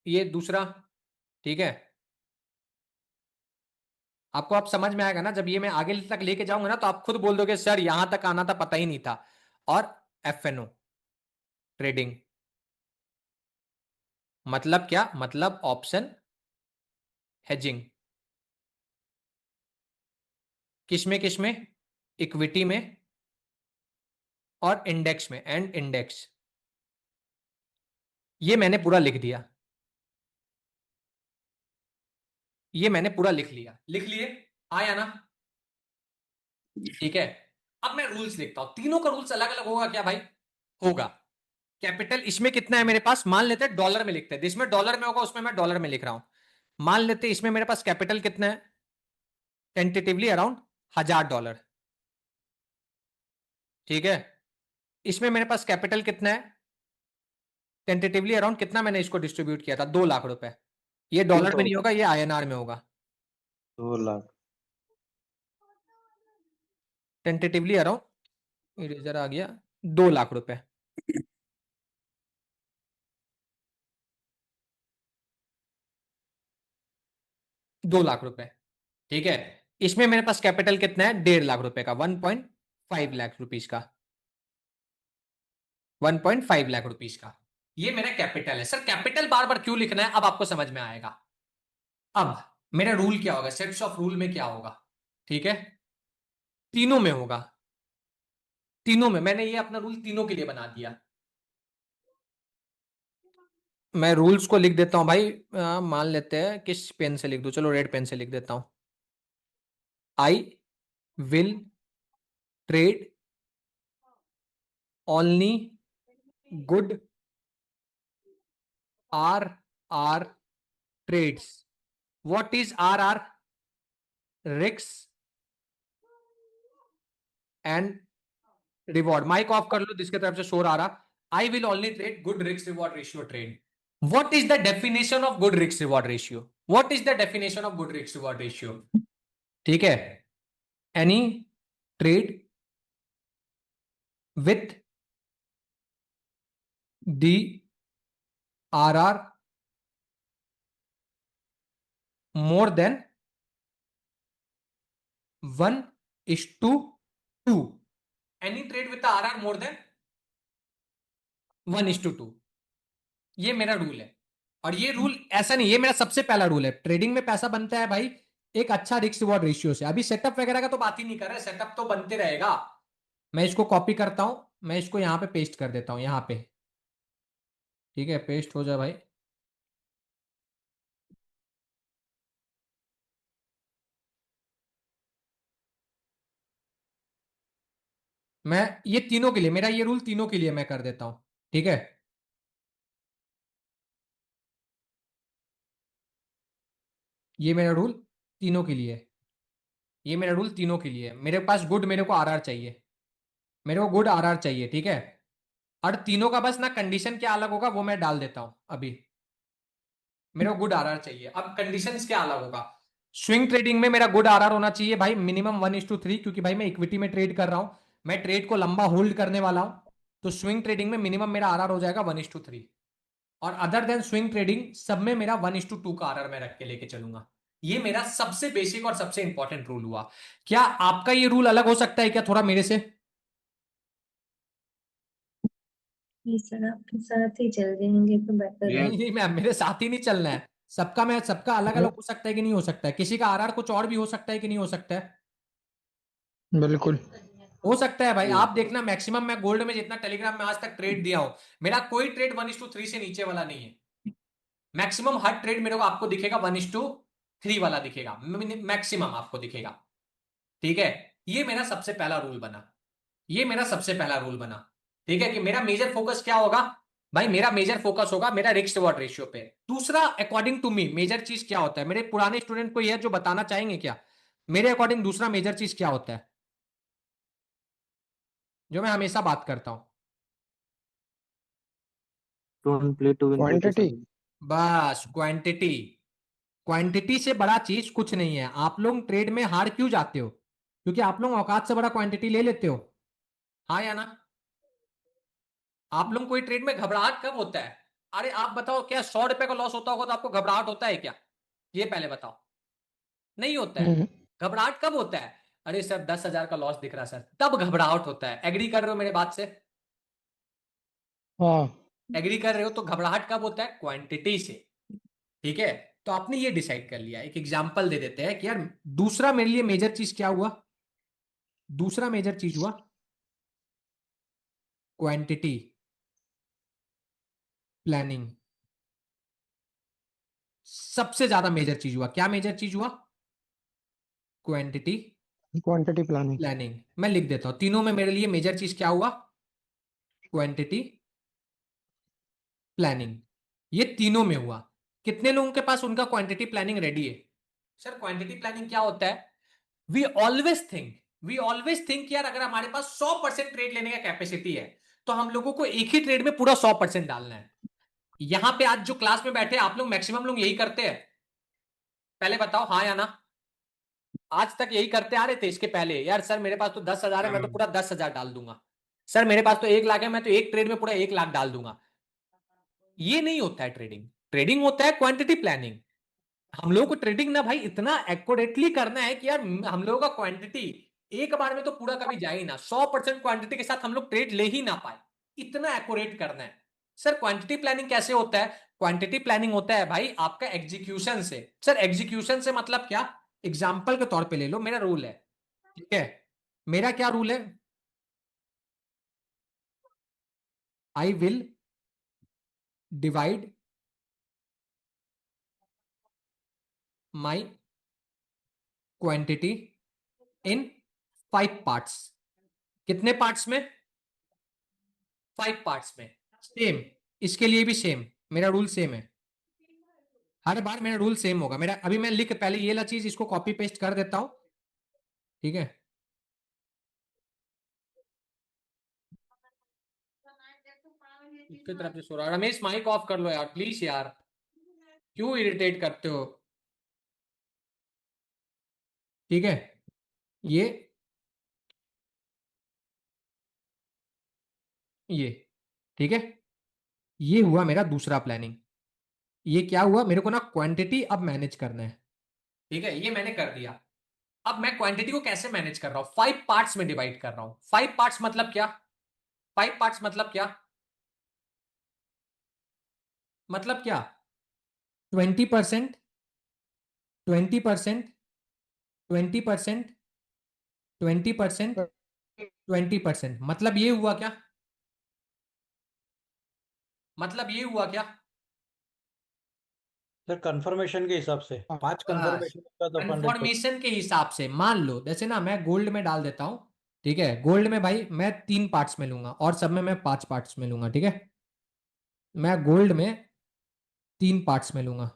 ये दूसरा। ठीक है, आपको आप समझ में आएगा ना, जब ये मैं आगे तक लेके जाऊंगा ना, तो आप खुद बोल दोगे सर यहां तक आना था, पता ही नहीं था। और एफएनओ ट्रेडिंग, मतलब क्या, मतलब ऑप्शन हेजिंग। किसमें किसमें? इक्विटी में और इंडेक्स में, एंड इंडेक्स। ये मैंने पूरा लिख दिया, ये मैंने पूरा लिख लिया, लिख लिए, आया ना? ठीक है, अब मैं रूल्स लिखता हूं, तीनों का रूल्स अलग अलग होगा क्या भाई? होगा। कैपिटल इसमें कितना है मेरे पास, मान लेते हैं डॉलर में लिखते हैं, जिसमें डॉलर में होगा उसमें मैं डॉलर में लिख रहा हूं। मान लेते हैं इसमें मेरे पास कैपिटल कितना है, टेंटेटिवली अराउंड $1000। ठीक है, इसमें मेरे पास कैपिटल कितना है, टेंटेटिवली अराउंड, कितना मैंने इसको डिस्ट्रीब्यूट किया था, 2 लाख रुपए। ये टू डॉलर में नहीं थाउजेंड होगा, ये आईएनआर में होगा। 2 लाख। टेंटेटिवली अराउंड, इरेजर आ गया, 2 लाख रुपए। 2 लाख रुपए, ठीक है। इसमें मेरे पास कैपिटल कितना है, 1.5 लाख रुपए का, 1.5 लाख रुपीज का, 1.5 लाख रुपीज का। ये मेरा कैपिटल है। सर कैपिटल बार बार क्यों लिखना है, अब आपको समझ में आएगा। अब मेरा रूल क्या होगा, सेट्स ऑफ रूल में क्या होगा, ठीक है, तीनों में होगा। तीनों में मैंने ये अपना रूल तीनों के लिए बना दिया। मैं रूल्स को लिख देता हूं भाई, मान लेते हैं किस पेन से लिख दूं, चलो रेड पेन से लिख देता हूं। I will trade only good are trades. What is are? रिक्स एंड रिवॉर्ड। माइक ऑफ कर लो, जिसके तरफ से शोर आ रहा। I will only trade good रिक्स reward ratio trade. What is the definition of good रिक्स reward ratio? What is the definition of good रिक्स रिवॉर्ड रेशियो? ठीक है, any trade with the are more than 1:2। Any trade with are more than 1:2, ये मेरा rule है। और ये rule ऐसा नहीं, ये मेरा सबसे पहला रूल है। ट्रेडिंग में पैसा बनता है भाई एक अच्छा रिस्क रिवॉर्ड रेशियो से। अभी सेटअप वगैरह का तो बात ही नहीं कर रहे, सेटअप तो बनते रहेगा। मैं इसको कॉपी करता हूं, मैं इसको यहां पे पेस्ट कर देता हूं, यहां पे, ठीक है, पेस्ट हो जाए भाई। मैं ये तीनों के लिए, मेरा ये रूल तीनों के लिए मैं कर देता हूं, ठीक है। ये मेरा रूल तीनों के लिए, ये मेरा रूल तीनों के लिए। मेरे पास गुड, मेरे को आरआर चाहिए, मेरे को गुड आरआर चाहिए, ठीक है। और तीनों का बस ना कंडीशन क्या अलग होगा वो मैं डाल देता हूं अभी। मेरे को गुड आरआर चाहिए, अब कंडीशंस क्या अलग होगा। स्विंग ट्रेडिंग में मेरा गुड आरआर होना चाहिए भाई मिनिमम 1:3, क्योंकि भाई मैं इक्विटी में ट्रेड कर रहा हूं, मैं ट्रेड को लंबा होल्ड करने वाला हूं। तो स्विंग ट्रेडिंग में मिनिमम मेरा आरआर हो जाएगा 1:3। और अदर देन स्विंग ट्रेडिंग सब में मेरा 1:2 का आरआर मैं रख के लेके चलूंगा। ये मेरा सबसे बेसिक और सबसे इंपॉर्टेंट रूल हुआ। क्या आपका ये रूल अलग हो सकता है क्या थोड़ा मेरे से? ये सर आपके साथ ही चल जाएंगे तो बेटर है। नहीं नहीं मैम, मेरे साथ ही नहीं चलना है। सबका मैं, सबका अलग अलग हो सकता है कि नहीं हो सकता है, किसी का आरआर कुछ और भी हो सकता है कि नहीं हो सकता है। बिल्कुल। हो सकता है भाई। जी आप देखना मैक्सिमम मैं गोल्ड में जितना टेलीग्राम में आज तक ट्रेड दिया हूं, मेरा कोई ट्रेड 1:3 से नीचे वाला नहीं है। मैक्सिमम हर ट्रेड मेरे को आपको दिखेगा 1:3 वाला दिखेगा, मैक्सिमम आपको दिखेगा, ठीक है। ये मेरा सबसे पहला रूल बना, ये मेरा सबसे पहला रूल बना, ठीक है। कि मेरा मेजर फोकस क्या होगा भाई, मेरा मेजर फोकस होगा मेरा रिस्क रिवॉर्ड रेशियो पे। दूसरा, अकॉर्डिंग टू मी मेजर चीज क्या होता है, मेरे पुराने स्टूडेंट को यह जो बताना चाहेंगे क्या, मेरे अकॉर्डिंग दूसरा मेजर चीज क्या होता है, जो मैं हमेशा बात करता हूं। Don't play to win, play to quantity. Survive. बस क्वांटिटी। क्वांटिटी से बड़ा चीज कुछ नहीं है। आप लोग ट्रेड में हार क्यों जाते हो? क्योंकि आप लोग औकात से बड़ा क्वांटिटी ले लेते हो, हाँ या ना? आप लोग कोई ट्रेड में घबराहट कब होता है? अरे आप बताओ, क्या 100 रुपए का लॉस होता होगा तो आपको घबराहट होता है क्या? ये पहले बताओ। नहीं होता है। हम्म, घबराहट कब होता है? अरे सर 10,000 का लॉस दिख रहा है सर, तब घबराहट होता है। एग्री कर रहे हो मेरे बात से? हाँ। एग्री कर रहे हो? तो घबराहट कब होता है? क्वांटिटी से, ठीक है। तो आपने ये डिसाइड कर लिया। एक एग्जांपल दे देते हैं कि यार दूसरा मेरे लिए मेजर चीज क्या हुआ। दूसरा मेजर चीज हुआ क्वांटिटी प्लानिंग। सबसे ज्यादा मेजर चीज हुआ, क्या मेजर चीज हुआ? Quantity quantity planning. प्लानिंग। मैं लिख देता हूं, तीनों में मेरे लिए मेजर चीज क्या हुआ? Quantity planning. ये तीनों में हुआ। कितने लोगों के पास उनका क्वांटिटी प्लानिंग रेडी है? सर क्वांटिटी प्लानिंग क्या होता है? We always think, we always think यार अगर हमारे पास 100% ट्रेड लेने का कैपेसिटी है तो हम लोगों को एक ही ट्रेड में पूरा 100% डालना है। यहां पे आज जो क्लास में बैठे आप लोग मैक्सिमम लोग यही करते हैं? पहले बताओ हाँ या ना। आज तक यही करते आ रहे थे इसके पहले, यार सर मेरे पास तो 10,000 है, मैं तो पूरा 10,000 डाल दूंगा। सर मेरे पास तो 1 लाख है, मैं तो एक ट्रेड में पूरा 1 लाख डाल दूंगा। ये नहीं होता है ट्रेडिंग। ट्रेडिंग होता है क्वांटिटी प्लानिंग। हम लोगों को ट्रेडिंग ना भाई इतना एक्यूरेटली करना है कि यार हम लोगों का क्वांटिटी एक बार में तो पूरा कभी जाए ही ना, 100% क्वांटिटी के साथ हम लोग ट्रेड ले ही ना पाए, इतना एक्यूरेट करना है। सर क्वांटिटी प्लानिंग कैसे होता है? क्वांटिटी प्लानिंग होता है भाई आपका एग्जीक्यूशन से। सर एग्जीक्यूशन से मतलब क्या? एग्जाम्पल के तौर पे ले लो, मेरा रूल है, ठीक है? मेरा क्या रूल है? I will divide my quantity in 5 parts. कितने पार्ट्स में? 5 पार्ट्स में। सेम, इसके लिए भी सेम, मेरा रूल सेम है। हर बार मेरा रूल सेम होगा। मेरा अभी मैं लिख पहले ये ला चीज इसको कॉपी पेस्ट कर देता हूं, ठीक है? इसकी तरफ से सो रहा है। रमेश माइक ऑफ कर लो यार प्लीज यार, क्यों इरिटेट करते हो? ठीक है, ये ये ठीक है, ये हुआ मेरा दूसरा प्लानिंग। ये क्या हुआ, मेरे को ना क्वांटिटी अब मैनेज करना है, ठीक है? ये मैंने कर दिया। अब मैं क्वांटिटी को कैसे मैनेज कर रहा हूं? 5 पार्ट्स में डिवाइड कर रहा हूं। 5 पार्ट्स मतलब क्या? 5 पार्ट्स मतलब क्या? मतलब क्या? 20%, 20%, 20%, 20%, 20%। मतलब ये हुआ क्या? मतलब ये हुआ क्या? सर कंफर्मेशन के हिसाब से 5 कंफर्मेशन का तो 100%। कंफर्मेशन के हिसाब से मान लो, जैसे ना मैं गोल्ड में डाल देता हूं, ठीक है? गोल्ड में भाई मैं 3 पार्ट्स में लूंगा और सब में मैं 5 पार्ट्स में लूंगा, ठीक है? मैं गोल्ड में 3 पार्ट्स में लूंगा,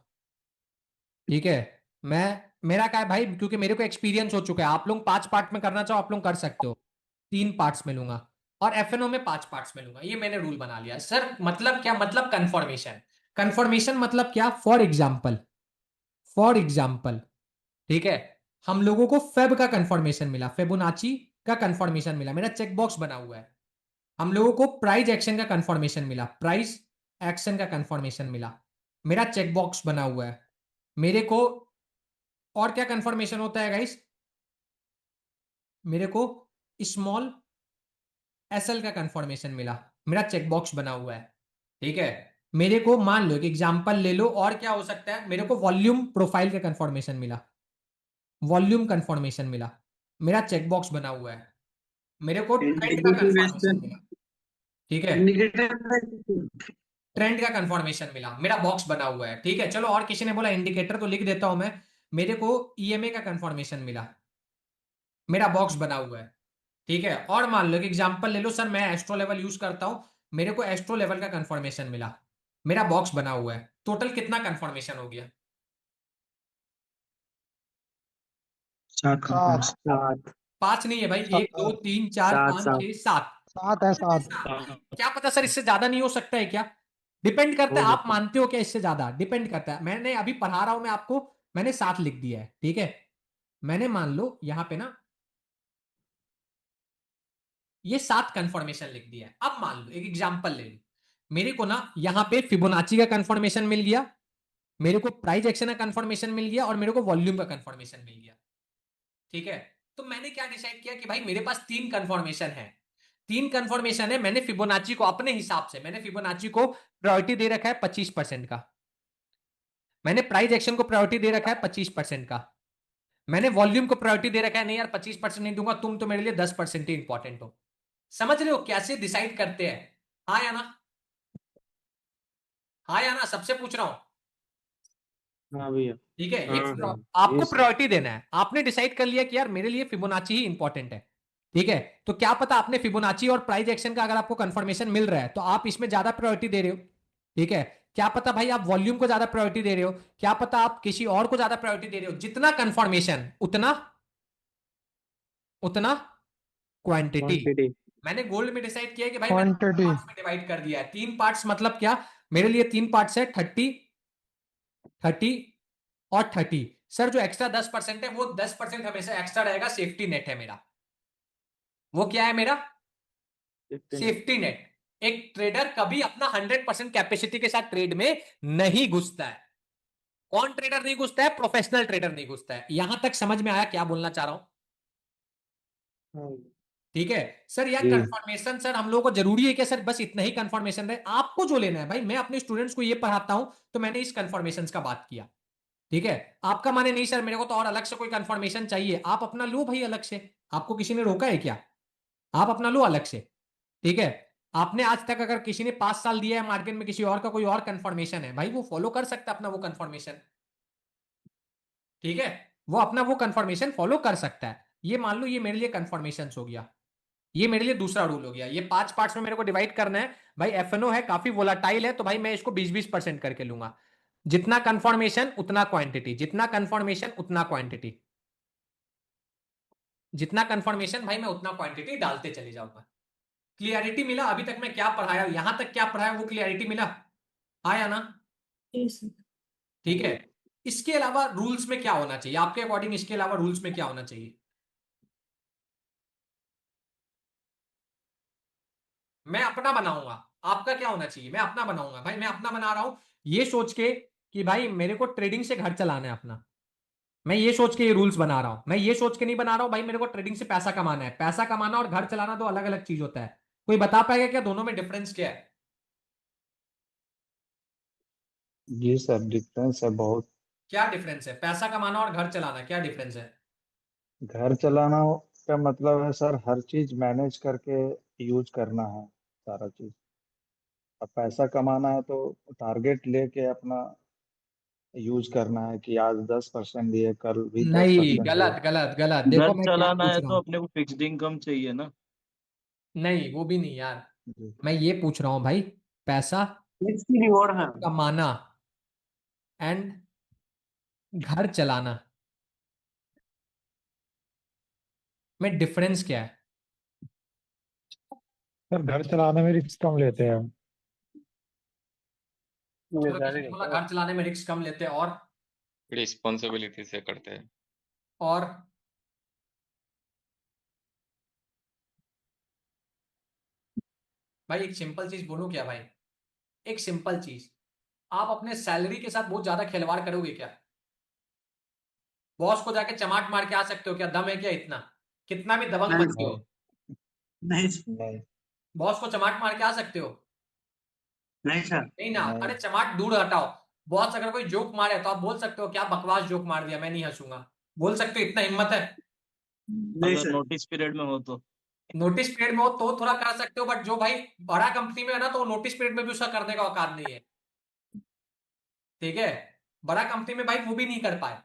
ठीक है? मैं मेरा क्या है भाई, क्योंकि मेरे को एक्सपीरियंस हो चुका है, आप लोग 5 पार्ट में करना चाहो आप लोग कर सकते हो। 3 पार्ट्स में लूंगा और एफएनओ में 5 पार्ट्स में लूंगा, ये मैंने रूल बना लिया। सर मतलब क्या? मतलब कंफर्मेशन। कंफर्मेशन मतलब क्या? फॉर एग्जाम्पल, फॉर एग्जाम्पल, ठीक है? हम लोगों को फेब का कंफर्मेशन मिला, फेबोनाची का कंफर्मेशन मिला, मेरा चेकबॉक्स बना हुआ है। हम लोगों को प्राइस एक्शन का कंफर्मेशन मिला, प्राइस एक्शन का कंफर्मेशन मिला, मेरा चेकबॉक्स बना हुआ है। मेरे को और क्या कंफर्मेशन होता है गाइस? मेरे को स्मॉल एसएल का कंफर्मेशन मिला, मेरा चेकबॉक्स बना हुआ है, ठीक है? मेरे को मान लो एक एग्जांपल ले लो, और क्या हो सकता है? मेरे को वॉल्यूम प्रोफाइल का कंफर्मेशन मिला, वॉल्यूम कंफर्मेशन मिला, मेरा चेकबॉक्स बना हुआ है। मेरे को ट्रेंड का कंफर्मेशन मिला, ठीक है? ट्रेंड का कंफर्मेशन मिला, मेरा बॉक्स बना हुआ है, ठीक है? चलो और किसी ने बोला इंडिकेटर, तो लिख देता हूं मैं। मेरे को ईएमए का कंफर्मेशन मिला, मेरा बॉक्स बना हुआ है, ठीक है? और मान लो एक एग्जांपल ले लो, सर मैं एस्ट्रो लेवल यूज करता हूं, मेरे को एस्ट्रो लेवल का कंफर्मेशन मिला, मेरा बॉक्स बना हुआ है। टोटल कितना कंफर्मेशन हो गया? 7। 5 नहीं है भाई, 1 2 7 3 4 सात 5 सात 6 7। 7 है 7। क्या पता सर इससे ज्यादा नहीं हो सकता है क्या? डिपेंड करता है, हो आप सकता मानते हो क्या इससे ज्यादा? डिपेंड करता है। मैंने अभी पढ़ा रहा हूं मैं आपको, मैंने 7 लिख दिया है, ठीक है? मैंने मान लो यहां पे ना ये 7 कंफर्मेशन लिख दिया है। अब मान लो एक एग्जांपल ले लो, मेरे को ना यहां पे फिबोनाची का कंफर्मेशन मिल गया, मेरे को प्राइस एक्शन का कंफर्मेशन मिल गया और मेरे को वॉल्यूम का कंफर्मेशन मिल गया, ठीक है? तो मैंने क्या डिसाइड किया कि भाई मेरे पास 3 कंफर्मेशन है, 3 कंफर्मेशन है। मैंने फिबोनाची को अपने हिसाब से, मैंने फिबोनाची को प्रायोरिटी दे रखा है 25% का, मैंने प्राइस एक्शन को प्रायोरिटी दे रखा है 25% का, मैंने वॉल्यूम को प्रायोरिटी दे रखा है, नहीं यार 25% नहीं दूंगा, तुम तो मेरे लिए 10% ही इंपॉर्टेंट हो। समझ रहे हो कैसे डिसाइड करते हैं? हाँ या ना? हाँ या ना? सबसे पूछ रहा हूं, हाँ भैया। ठीक है? ये हाँ ये आपको सर। प्रायोरिटी देना है। आपने डिसाइड कर लिया कि यार मेरे लिए फिबोनाची ही इंपॉर्टेंट है, ठीक है? तो क्या पता आपने फिबोनाची और प्राइस एक्शन का अगर आपको कंफर्मेशन मिल रहा है तो आप इसमें ज्यादा प्रायोरिटी दे रहे हो, ठीक है? क्या पता भाई आप वॉल्यूम को ज्यादा प्रायोरिटी दे रहे हो, क्या पता आप किसी और को ज्यादा प्रायोरिटी दे रहे हो। जितना कंफर्मेशन उतना उतना क्वांटिटी। क्वांटिटी। मैंने गोल्ड में डिसाइड किया कि भाई मैंने क्वांटिटी। पार्ट्स में डिवाइड कर दिया है। 3 पार्ट्स मतलब क्या? मेरे लिए 3 पार्ट्स है 30, 30 और 30। सर जो एक्स्ट्रा 10% है वो 10% हमेशा एक्स्ट्रा रहेगा, सेफ्टी नेट है मेरा। वो क्या है मेरा? Safety net. एक ट्रेडर कभी अपना 100% कैपेसिटी के साथ ट्रेड में नहीं घुसता है। कौन ट्रेडर नहीं घुसता है? प्रोफेशनल ट्रेडर नहीं घुसता है। यहां तक समझ में आया क्या बोलना चाह रहा हूं? ठीक है सर, यार जी कंफर्मेशन सर हम लोगों को जरूरी है क्या सर? बस इतना ही कंफर्मेशन रहे, आपको जो लेना है भाई। मैं अपने स्टूडेंट्स को ये पढ़ाता हूं तो मैंने इस कंफर्मेशन का बात किया। ठीक है, आपका माने नहीं सर मेरे को तो और अलग से कोई कंफर्मेशन चाहिए, आप अपना लो भाई अलग से। आपको किसी ने रोका है क्या? आप अपना लो अलग से। ठीक है, आपने आज तक अगर किसी ने 5 साल दिया है मार्केट में, किसी और का कोई और कंफर्मेशन है भाई, वो फॉलो कर सकता है अपना वो कंफर्मेशन। ठीक है, वो अपना वो कंफर्मेशन फॉलो कर सकता है। ये मान लो ये मेरे लिए कंफर्मेशन हो गया, ये मेरे लिए दूसरा रूल हो गया। ये 5 पार्ट्स में मेरे को डिवाइड करना है भाई। एफएनओ है, काफी वोलाटाइल है, तो भाई मैं इसको 20-20% करके लूंगा। जितना कंफर्मेशन उतना क्वांटिटी, जितना कंफर्मेशन उतना क्वांटिटी, जितना कंफर्मेशन भाई मैं उतना क्वांटिटी डालते चले जाऊंगा। क्लियरिटी मिला अभी तक मैं क्या पढ़ाया, यहां तक क्या पढ़ाया वो क्लियरिटी मिला? आया ना? जी सर। ठीक है, इसके अलावा रूल्स में क्या होना चाहिए आपके अकॉर्डिंग? इसके अलावा रूल्स में क्या होना चाहिए? मैं अपना बनाऊंगा, आपका क्या होना चाहिए? मैं अपना बनाऊंगा भाई, मैं अपना बना रहा हूं ये सोच के कि भाई मेरे को ट्रेडिंग से घर चलाना है अपना। मैं ये सोच के ये रूल्स बना रहा हूं। मैं ये सोच के नहीं बना रहा हूं भाई मेरे को ट्रेडिंग से पैसा कमाना है। पैसा कमाना और घर चलाना दो अलग अलग चीज होता है। कोई बता पाएगा क्या दोनों में डिफरेंस क्या है? जी सर, डिफरेंस है बहुत। क्या डिफरेंस है? पैसा कमाना और घर चलाना क्या डिफरेंस है? घर चलाना का मतलब है सर हर चीज मैनेज करके यूज करना है, सारा चीज। अब पैसा कमाना है तो टारगेट लेके अपना यूज करना है कि आज 10% दिए, कल भी दस नहीं, परसेंट दिए। गलत गलत गलत, देखो घर मैं क्या चलाना पूछ है रहा तो हूँ। अपने को फिक्स्ड इनकम चाहिए ना। नहीं वो भी नहीं यार, जी मैं ये पूछ रहा हूँ भाई, पैसा इसकी रिवॉर्ड है। कमाना एंड घर चलाना में डिफरेंस क्या है? सर घर चलाने में रिस्क कम लेते हैं हम। चलो किसी ने बोला घर चलाने में रिस्क कम लेते हैं, रिस्पॉन्सिबिलिटी से करते हैं। और भाई एक सिंपल चीज बोलूं क्या भाई? एक सिंपल चीज, आप अपने सैलरी के साथ बहुत ज्यादा खिलवाड़ करोगे क्या? बॉस को जाके चमाट मार के आ सकते हो क्या? दम है क्या इतना? कितना भी दबंग नहीं बनते हो, नहीं नहीं नहीं बॉस को चमाट मार के आ सकते हो? नहीं सर। नहीं ना। नहीं। अरे चमाट दूर हटाओ, बॉस अगर कोई जोक मारे तो आप बोल सकते हो क्या बकवास जोक मार दिया, मैं नहीं हंसूंगा? बोल सकते हो? इतना हिम्मत है? नहीं अगर सर। नोटिस पीरियड में हो तो। नोटिस पीरियड में हो तो थोड़ा कर सकते हो, बट जो भाई बड़ा कंपनी में है ना, तो नोटिस पीरियड में भी उसका करने का औकात नहीं है। ठीक है, बड़ा कंपनी में भाई वो भी नहीं कर पाए।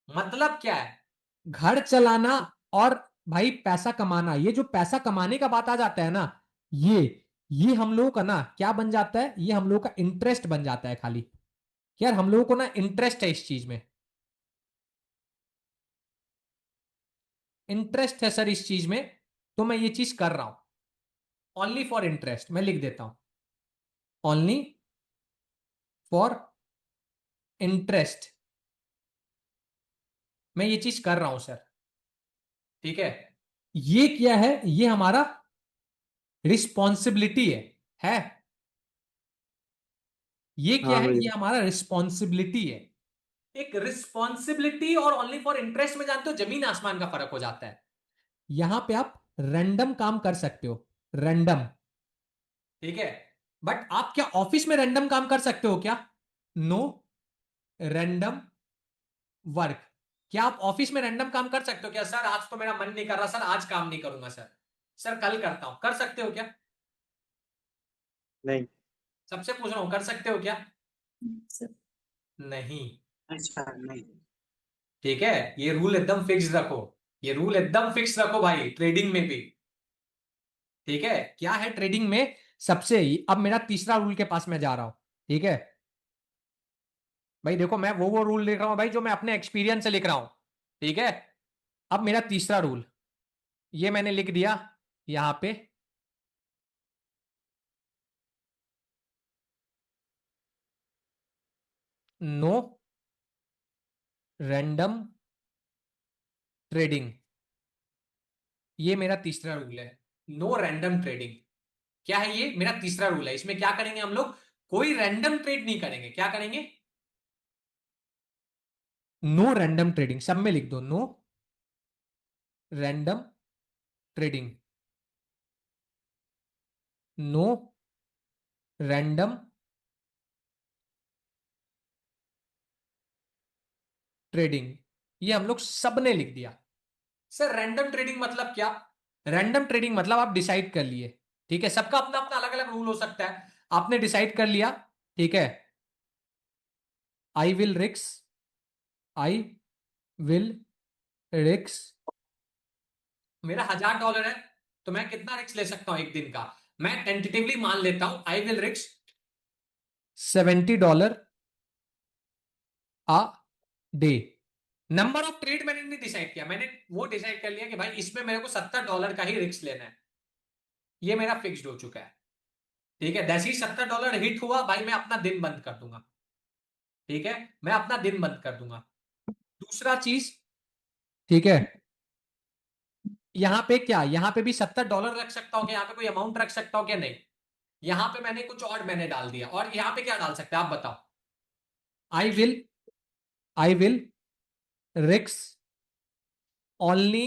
मतलब क्या है? घर चलाना और भाई पैसा कमाना, ये जो पैसा कमाने का बात आ जाता है ना, ये ये हम लोगों का ना क्या बन जाता है? ये हम लोगों का इंटरेस्ट बन जाता है खाली। यार हम लोगों को ना इंटरेस्ट है इस चीज में, इंटरेस्ट है सर इस चीज में, तो मैं ये चीज कर रहा हूं। ओनली फॉर इंटरेस्ट, मैं लिख देता हूं, ओनली फॉर इंटरेस्ट मैं ये चीज कर रहा हूं सर। ठीक है, ये क्या है? ये हमारा रिस्पॉन्सिबिलिटी है। ये क्या हाँ है? भाई। ये हमारा रिस्पॉन्सिबिलिटी है। एक रिस्पॉन्सिबिलिटी और ओनली फॉर इंटरेस्ट में जानते हो जमीन आसमान का फर्क हो जाता है। यहां पे आप रैंडम काम कर सकते हो, रैंडम। ठीक है, बट आप क्या ऑफिस में रैंडम काम कर सकते हो क्या? No random work. क्या आप ऑफिस में रैंडम काम कर सकते हो क्या? सर आज तो मेरा मन नहीं कर रहा सर, आज काम नहीं करूंगा सर, सर कल करता हूं, कर सकते हो क्या? नहीं। सबसे पूछ रहा हूं, कर सकते हो क्या? सर। नहीं। अच्छा नहीं। ठीक है, ये रूल एकदम फिक्स रखो, ये रूल एकदम फिक्स रखो भाई, ट्रेडिंग में भी। ठीक है, क्या है ट्रेडिंग में? सबसे अब मेरा तीसरा रूल के पास मैं जा रहा हूं। ठीक है भाई, देखो मैं वो रूल लिख रहा हूं भाई जो मैं अपने एक्सपीरियंस से लिख रहा हूं। ठीक है, अब मेरा तीसरा रूल ये मैंने लिख दिया यहां पे, नो रैंडम ट्रेडिंग, ये मेरा तीसरा रूल है। नो रैंडम ट्रेडिंग, क्या है ये? मेरा तीसरा रूल है। इसमें क्या करेंगे हम लोग? कोई रैंडम ट्रेड नहीं करेंगे। क्या करेंगे? नो रैंडम ट्रेडिंग, सब में लिख दो, no random trading, no random trading, ये हम लोग सब ने लिख दिया। सर रैंडम ट्रेडिंग मतलब क्या? रैंडम ट्रेडिंग मतलब आप डिसाइड कर लिए, ठीक है, सबका अपना अपना अलग अलग रूल हो सकता है, आपने डिसाइड कर लिया, ठीक है, आई विल रिक्स, आई विल रिक्स, मेरा $1000 है, तो मैं कितना रिक्स ले सकता हूं एक दिन का? मैं टेंटेटिवली मान लेता हूं आई विल रिक्स $70 a day. Number of trade मैंने नहीं डिसाइड किया, मैंने वो डिसाइड कर लिया कि भाई इसमें मेरे को $70 का ही रिक्स लेना है, ये मेरा फिक्स्ड हो चुका है, ठीक है। जैसे ही $70 हिट हुआ भाई मैं अपना दिन बंद कर दूंगा, ठीक है, मैं अपना दिन बंद कर दूंगा। दूसरा चीज, ठीक है, यहां पे क्या, यहां पे भी $70 रख सकता हूं क्या? यहां पे कोई अमाउंट रख सकता हूं क्या? नहीं। यहां पे मैंने कुछ और मैंने डाल दिया, और यहां पे क्या डाल सकते हैं आप बताओ? आई विल रिक्स only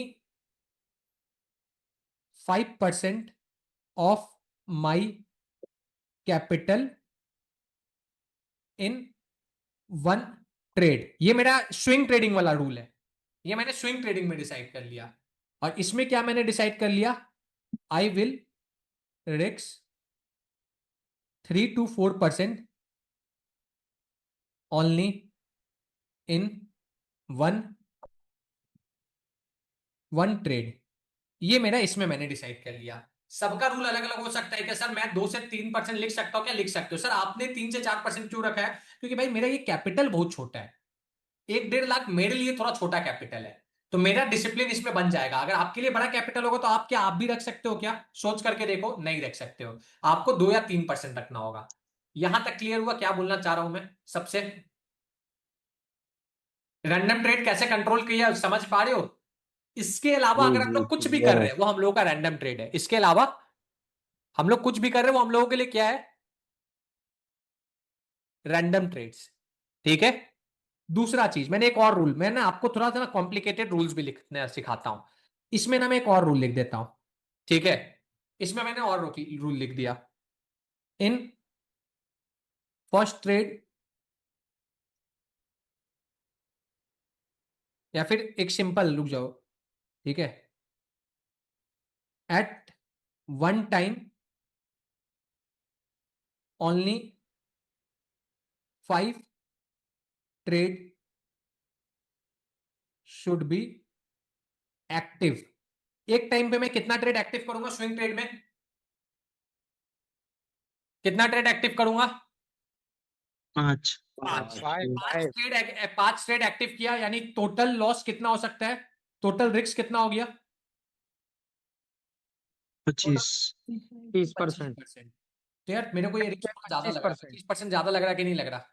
5% of my capital in one trade, ये मेरा स्विंग ट्रेडिंग वाला रूल है, ये मैंने स्विंग ट्रेडिंग में डिसाइड कर लिया। और इसमें क्या मैंने डिसाइड कर लिया? आई विल रिक्स 3 to 4% only in one one trade, ये मेरा इसमें मैंने डिसाइड कर लिया। सबका रूल अलग अलग हो सकता है कि सर मैं 2 से 3% लिख सकता हूं क्या? लिख सकते हो सर। आपने 3 से 4% क्यों रखा है? क्योंकि भाई मेरा ये कैपिटल बहुत छोटा है, 1-1.5 लाख मेरे लिए थोड़ा छोटा कैपिटल है, तो मेरा डिसिप्लिन इसमें बन जाएगा। अगर आपके लिए बड़ा कैपिटल होगा तो आप क्या, आप भी रख सकते हो क्या? सोच करके देखो, नहीं रख सकते हो, आपको 2 या 3% रखना होगा। यहां तक क्लियर हुआ क्या बोलना चाह रहा हूं मैं सबसे? रैंडम ट्रेड कैसे कंट्रोल किया समझ पा रहे हो? इसके अलावा जी अगर हम जी लोग कुछ भी कर क्लियर रहे है। हैं वो हम लोगों का रैंडम ट्रेड है। इसके अलावा हम लोग कुछ भी कर रहे हैं वो हम लोगों के लिए क्या है? रैंडम ट्रेड्स, ठीक है। दूसरा चीज, मैंने एक और रूल, मैं ना आपको थोड़ा सा ना कॉम्प्लिकेटेड रूल्स भी लिखना सिखाता हूं। इसमें ना मैं एक और रूल लिख देता हूं, ठीक है, इसमें मैंने और रूल लिख दिया। इन फर्स्ट ट्रेड, या फिर एक सिंपल, रुक जाओ, ठीक है, at one time only 5 trade should be active. एक टाइम पे मैं कितना ट्रेड एक्टिव करूंगा स्विंग ट्रेड में? कितना ट्रेड एक्टिव करूंगा? 5। पांच। फाइव फाइव 5 ट्रेड एक्टिव किया, यानी टोटल लॉस कितना हो सकता है? टोटल रिस्क कितना हो गया? 25। 30%। 25%। तो यार मेरे को ये रिस्क थोड़ा ज्यादा लग रहा है, 25%। 25% ज्यादा लग रहा है कि नहीं लग रहा?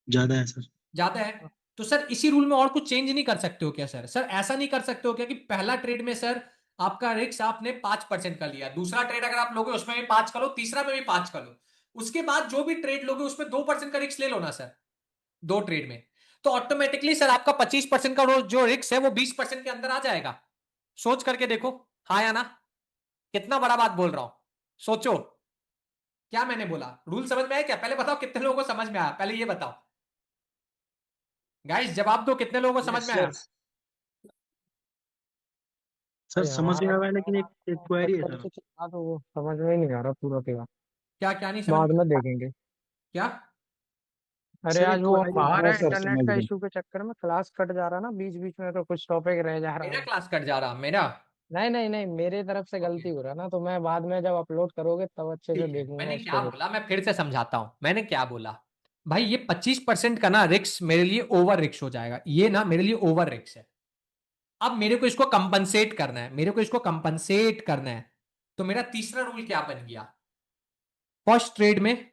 ज्यादा है सर। ज्यादा है। तो सर इसी रूल में और कुछ चेंज नहीं कर सकते हो क्या सर? सर ऐसा नहीं कर सकते हो क्या कि पहला ट्रेड में सर आपका रिस्क आपने 5% का लिया, दूसरा ट्रेड अगर आप लोगे उसमें भी 5 करो, तीसरा में भी 5 करो, उसके बाद जो भी ट्रेड लोगे उसमें 2% का रिस्क ले लो ना सर, 2 ट्रेड में, तो ऑटोमेटिकली सर आपका 25% का जो रिस्क है वो 20% के अंदर आ जाएगा। सोच करके देखो, हाँ या ना? कितना बड़ा बात बोल रहा हूं, सोचो। क्या मैंने बोला? रूल समझ में आया क्या? पहले बताओ कितने लोगों को समझ में आया, पहले ये बताओ गाइस, जवाब दो, कितने लोगों को समझ में आया? सर समझ में हमारा आ रहा है, लेकिन हमारा एक क्वेरी है कट सर। से चला तो वो समझ में ही नहीं आ रहा पूरा पूरा। क्या क्या नहीं समझ बाद में? में देखेंगे। क्या? अरे सर आज एक वो क्वेरी है। बाहर हाँ है, सर इंटरनेट समझ का गए। इशू के चक्कर में क्लास कट जा रहा ना बीच बीच में, तो कुछ टॉपिक रह जा रहा मेरा है। क्लास कट जा रहा, मेरा? नहीं नहीं नहीं, मेरे तरफ से ओके, गलती हो रहा ना, तो मैं बाद में जब अपलोड करोगे तब अच्छे से ठीक है, देखूंगा मैंने क्या उसको। बोला मैं फिर से समझाता हूं, मैंने क्या बोला? भाई ये 25% का ना रिक्स मेरे लिए ओवर रिक्स हो जाएगा, ये ना मेरे लिए ओवर रिक्स है। अब मेरे को इसको कंपनसेट करना है, मेरे को इसको कंपनसेट करना है, तो मेरा तीसरा रूल क्या बन गया? फर्स्ट ट्रेड में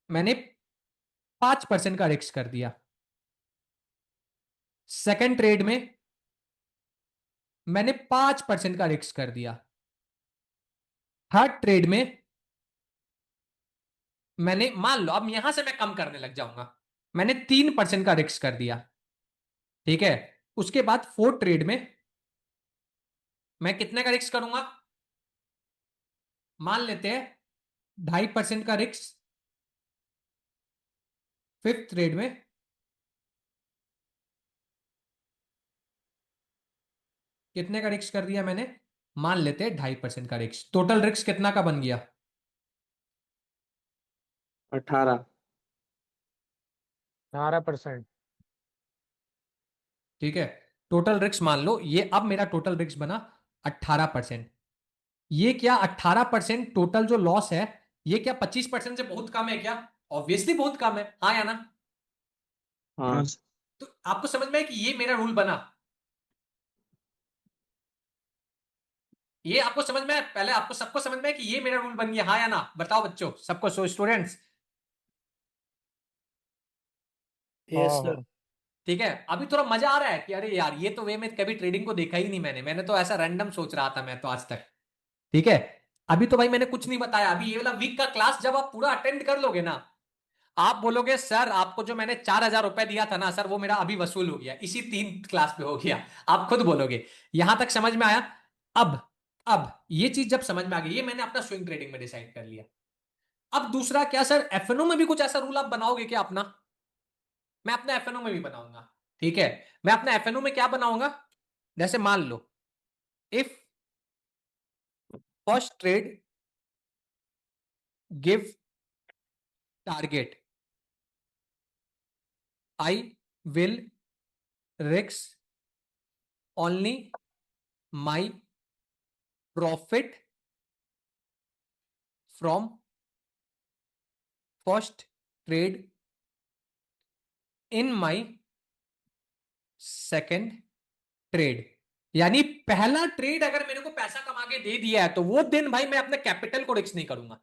मैंने 5% का रिस्क कर दिया। सेकंड ट्रेड में मैंने 5% का रिस्क कर दिया। थर्ड ट्रेड में मैंने, मान लो अब यहां से मैं कम करने लग जाऊंगा, मैंने 3% का रिस्क कर दिया। ठीक है, उसके बाद फोर्थ ट्रेड में मैं कितने का रिस्क करूंगा, मान लेते हैं 2.5% का रिस्क। फिफ्थ ट्रेड में कितने का रिस्क कर दिया मैंने, मान लेते हैं 2.5% का रिस्क। टोटल रिस्क कितना का बन गया, 18। 18%। ठीक है, टोटल रिस्क मान लो ये, अब मेरा टोटल रिस्क बना 18%। ये क्या 18% टोटल जो लॉस है, ये क्या 25% से बहुत कम है क्या? ऑब्वियसली बहुत कम है, हाँ या ना? हाँ। तो आपको समझ में है कि ये मेरा रूल बना, ये आपको समझ में है? पहले आपको सबको समझ में है कि ये मेरा रूल बन गया, हाँ या ना? बताओ बच्चों सबको, सो स्टूडेंट्स। यस हाँ सर। हाँ। ठीक है, अभी थोड़ा मजा आ रहा है कि अरे यार ये तो वे में कभी ट्रेडिंग को देखा ही नहीं मैंने तो ऐसा रैंडम सोच रहा था मैं तो आज तक। ठीक है, अभी तो भाई मैंने कुछ नहीं बताया। अभी ये वाला वीक का क्लास जब आप पूरा अटेंड कर लोगे ना, आप बोलोगे सर आपको जो मैंने 4,000 रुपए दिया था ना सर, वो मेरा अभी वसूल हो गया, इसी 3 क्लास पे हो गया। आप खुद बोलोगे। यहां तक समझ में आया? अब अब ये चीज जब समझ में आ गई, ये मैंने अपना स्विंग ट्रेडिंग में डिसाइड कर लिया। अब दूसरा क्या सर, एफएनओ में भी कुछ ऐसा रूल आप बनाओगे क्या अपना? मैं अपना एफएनओ में भी बनाऊंगा। ठीक है, मैं अपना एफएनओ में क्या बनाऊंगा, जैसे मान लो if first trade give target, I will risk only my profit from first trade in my second trade. यानी पहला ट्रेड अगर मेरे को पैसा कमा के दे दिया है, तो वो दिन भाई मैं अपने कैपिटल को रिस्क नहीं करूंगा।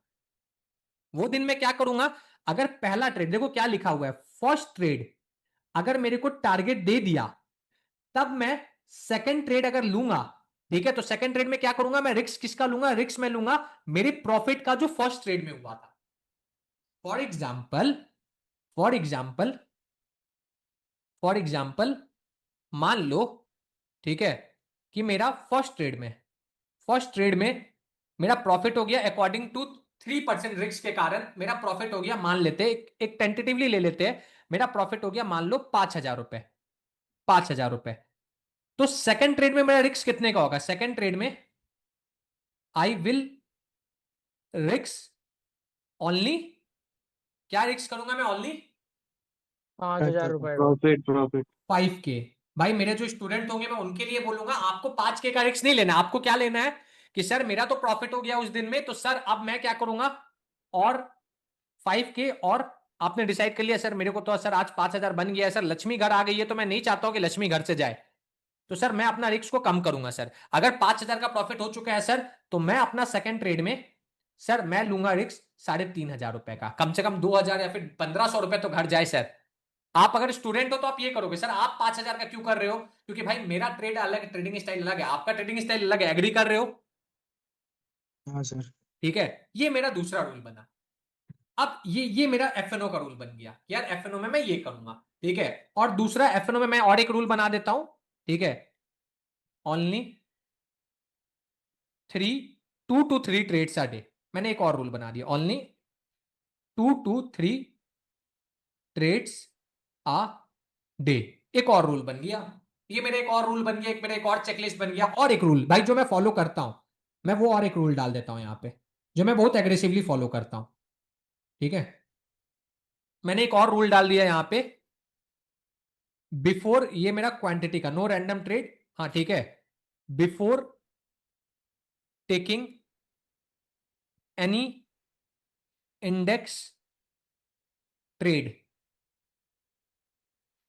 वो दिन मैं क्या करूंगा, अगर पहला ट्रेड, देखो क्या लिखा हुआ है, फर्स्ट ट्रेड अगर मेरे को टारगेट दे दिया, तब मैं सेकंड ट्रेड अगर लूंगा, ठीक है, तो सेकंड ट्रेड में क्या करूंगा, मैं रिस्क किसका लूंगा, रिस्क में लूंगा मेरे प्रॉफिट का जो फर्स्ट ट्रेड में हुआ था। For example for example for example मान लो, ठीक है, कि मेरा फर्स्ट ट्रेड में मेरा प्रॉफिट हो गया अकॉर्डिंग टू 3% रिस्क के कारण मेरा प्रॉफिट हो गया, मान लेते एक टेंटेटिवली ले लेते हैं, मेरा प्रॉफिट हो गया मान लो 5,000 रुपए। 5,000 रुपए। तो सेकंड ट्रेड में मेरा रिस्क कितने का होगा, सेकंड ट्रेड में आई विल रिस्क ओनली, क्या रिस्क करूंगा मैं, ओनली 5,000 रुपए का। Profit profit. 5K। भाई मेरे जो स्टूडेंट होंगे मैं उनके लिए बोलूंगा आपको 5K का रिस्क नहीं लेना। आपको क्या लेना है कि सर मेरा तो प्रॉफिट हो गया उस दिन में, तो सर अब मैं क्या करूंगा, और 5K, और आपने डिसाइड कर लिया सर मेरे को तो सर आज 5,000 बन गया है, सर लक्ष्मी घर आ गई है तो मैं नहीं चाहता हूं कि लक्ष्मी घर से जाए, तो सर मैं अपना रिस्क को कम करूंगा। सर अगर 5,000 का प्रॉफिट हो चुका है सर, तो मैं अपना सेकंड ट्रेड में सर मैं लूंगा रिस्क 3,500 रुपए का, कम से कम 2,000 या फिर 1,500 रुपए तो घर जाए सर। आप अगर स्टूडेंट हो तो आप ये करोगे। सर आप 5,000 का क्यों कर रहे हो, क्योंकि भाई मेरा ट्रेड अलग, ट्रेडिंग स्टाइल अलग है, आपका ट्रेडिंग स्टाइल अलग है, एग्री कर रहे हो? हाँ सर। ठीक है, ये मेरा दूसरा रूल बना। अब ये मेरा एफएनओ का रूल बन गया, यार एफएनओ में मैं ये करूंगा। ठीक है, और दूसरा एफएनओ में मैं और एक रूल बना देता हूं। ठीक है, only 2 to 3 trades a day. मैंने एक और रूल बना दिया, only 2 to 3 trades a day. एक और रूल बन गया, ये मेरा एक और रूल बन गया, एक मेरा एक और चेकलिस्ट बन गया। और एक रूल भाई जो मैं फॉलो करता हूं, मैं वो और एक रूल डाल देता हूं यहां पे, जो मैं बहुत एग्रेसिवली फॉलो करता हूं। ठीक है, मैंने एक और रूल डाल दिया यहां पे, बिफोर, ये मेरा क्वांटिटी का, नो रैंडम ट्रेड, हाँ ठीक है, before taking any index trade,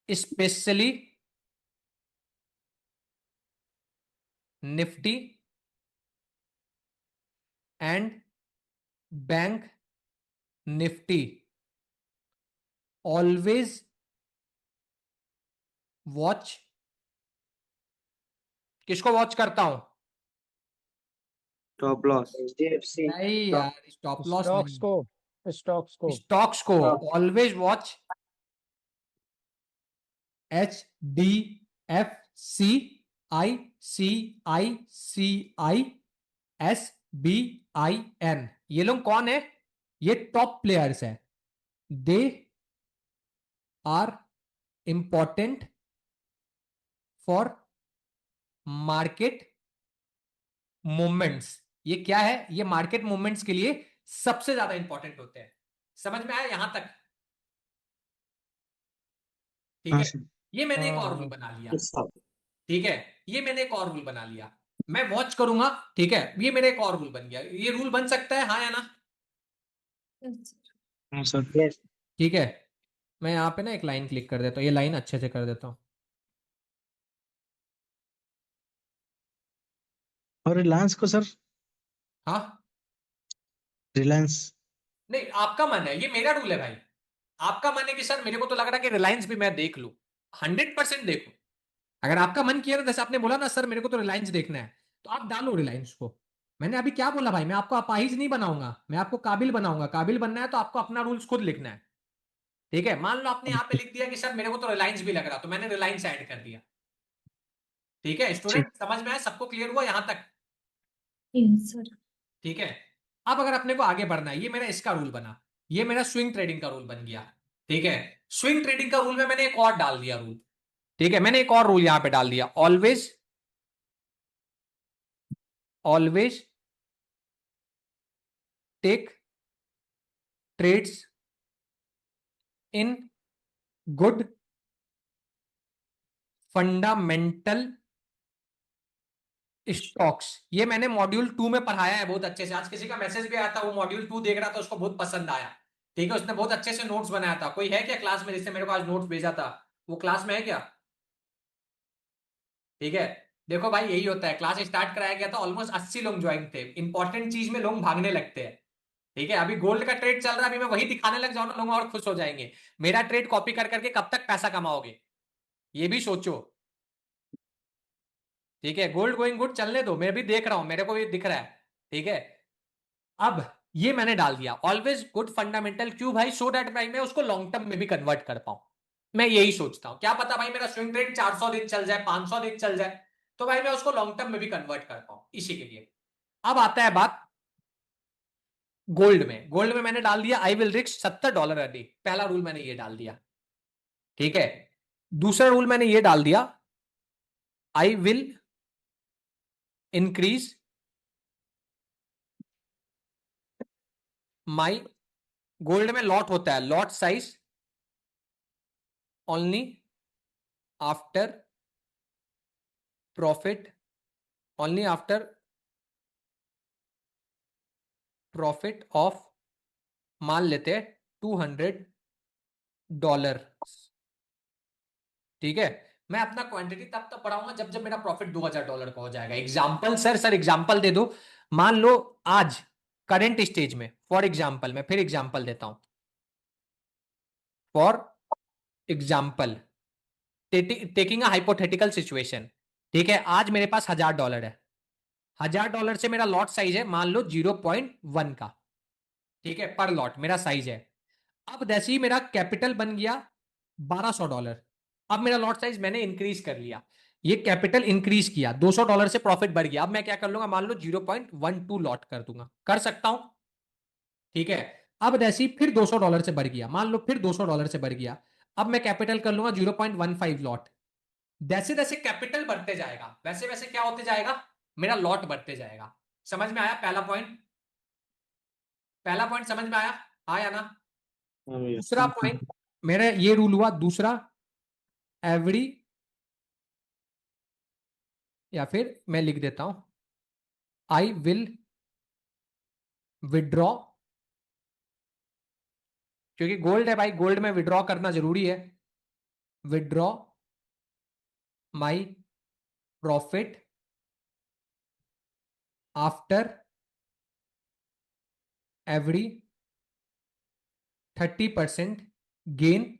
specially Nifty and bank Nifty always watch, किसको वॉच करता हूं? Stop loss. HDFC नहीं यार, स्टॉप लॉस स्टॉक्स नहीं, को स्टॉक्स को स्टॉक्स को always watch HDFC, ICICI, SBIN। ये लोग कौन है? ये टॉप प्लेयर्स है। They are important for market movements. ये क्या है? ये मार्केट मूवमेंट्स के लिए सबसे ज्यादा इंपॉर्टेंट होते हैं। समझ में आया यहां तक? ठीक हाँ है, सर। ये मैंने एक और रूल हाँ बना लिया। ठीक है, ये मैंने एक और रूल बना लिया, मैं वॉच करूंगा। ठीक है, ये मेरा एक और रूल बन गया। ये रूल बन सकता है, हाँ या ना? Yes, हाँ सर। यस ठीक है, मैं यहाँ पे ना एक लाइन क्लिक कर देता हूँ, ये लाइन अच्छे से कर देता हूँ। और रिलायंस को सर, हाँ, रिलायंस नहीं आपका मन है, ये मेरा रूल है भाई। आपका मन है कि सर मेरे को तो लग रहा है कि रिलायंस भी मैं देख लूं, 100% देखो। अगर आपका मन किया ना, जैसे आपने बोला ना सर मेरे को तो रिलायंस देखना है, तो आप डालो रिलायंस को। मैंने अभी क्या बोला भाई, मैं आपको अपाहिज नहीं बनाऊंगा, मैं आपको काबिल बनाऊंगा। काबिल बनना है तो आपको अपना रूल्स खुद लिखना है। ठीक है, मान लो आपने यहाँ पे लिख दिया कि सर मेरे को तो रिलायंस भी लग रहा, तो मैंने रिलायंस ऐड कर दिया। ठीक है ठीक। स्टूडेंट, समझ में आया? सबको क्लियर हुआ यहां तक? yes, sir. ठीक है, अब अगर अपने को आगे बढ़ना है, ये मेरा इसका रूल बना, ये मेरा स्विंग ट्रेडिंग का रूल बन गया। ठीक है, स्विंग ट्रेडिंग का रूल में मैंने एक और डाल दिया रूल। ठीक है, मैंने एक और रूल यहां पे डाल दिया, always always take trades in good fundamental stocks. ये मैंने मॉड्यूल 2 में पढ़ाया है बहुत अच्छे से। आज किसी का मैसेज भी आया था, वो मॉड्यूल 2 देख रहा था, उसको बहुत पसंद आया। ठीक है, उसने बहुत अच्छे से नोट्स बनाया था। कोई है क्या क्लास में जिसने मेरे को आज नोट्स भेजा था? वो क्लास में है क्या? ठीक है, देखो भाई यही होता है, क्लास स्टार्ट कराया गया था, ऑलमोस्ट 80 लोग ज्वाइन थे। इंपॉर्टेंट चीज में लोग भागने लगते हैं। ठीक है, अभी गोल्ड का ट्रेड चल रहा है, अभी मैं वही दिखाने लग जाऊं ना, लोग और खुश हो जाएंगे। मेरा ट्रेड कॉपी कर करके कब तक पैसा कमाओगे, ये भी सोचो। ठीक है, गोल्ड गोइंग गुड चलने दो, मैं भी देख रहा हूं, मेरे को भी दिख रहा है। ठीक है, अब ये मैंने डाल दिया ऑलवेज गुड फंडामेंटल, क्यों भाई? सो दैट भाई मैं उसको लॉन्ग टर्म में भी कन्वर्ट कर पाऊं। मैं यही सोचता हूं, क्या पता भाई मेरा स्विंग ट्रेड 400 दिन चल जाए, 500 दिन चल जाए, तो भाई मैं उसको लॉन्ग टर्म में भी कन्वर्ट कर पाऊं, इसी के लिए। अब आता है बात गोल्ड में। गोल्ड में मैंने डाल दिया आई विल रिस्क $70 अ डे। पहला रूल मैंने ये डाल दिया। ठीक है, दूसरा रूल मैंने ये डाल दिया, I will increase my, gold में लॉट होता है, lot size only after profit, only after profit of, मान लेते हैं $200। ठीक है, मैं अपना क्वांटिटी तब तक बढ़ाऊंगा जब जब मेरा प्रॉफिट $2000 का हो जाएगा। एग्जाम्पल सर एग्जाम्पल दे दो। मान लो आज करंट स्टेज में, फॉर एग्जाम्पल, मैं फिर एग्जाम्पल देता हूं, for example taking a hypothetical situation. ठीक है, आज मेरे पास $1000 है, $1000 से मेरा लॉट साइज है मान लो 0.1 का। ठीक है, पर लॉट मेरा साइज है। अब जैसे ही मेरा कैपिटल बन गया $1200, अब मेरा लॉट साइज मैंने इंक्रीज कर लिया, ये कैपिटल इंक्रीज किया, $200 से प्रॉफिट बढ़ गया। अब मैं क्या कर लूंगा, मान लो 0.12 लॉट कर दूंगा, कर सकता हूं। ठीक है, अब जैसे ही फिर $200 से बढ़ गया, मान लो फिर $200 से बढ़ गया, अब मैं कैपिटल कर लूंगा 0.15 लॉट। जैसे जैसे कैपिटल बढ़ते जाएगा वैसे वैसे क्या होते जाएगा, मेरा लॉट बढ़ते जाएगा। समझ में आया पहला पॉइंट? पहला पॉइंट समझ में आया, हाँ या ना? हाँ भैया। दूसरा पॉइंट मेरा ये रूल हुआ, दूसरा एवरी, या फिर मैं लिख देता हूं आई विल विड्रॉ, क्योंकि गोल्ड है भाई, गोल्ड में विड्रॉ करना जरूरी है। Withdraw my profit after every 30% gain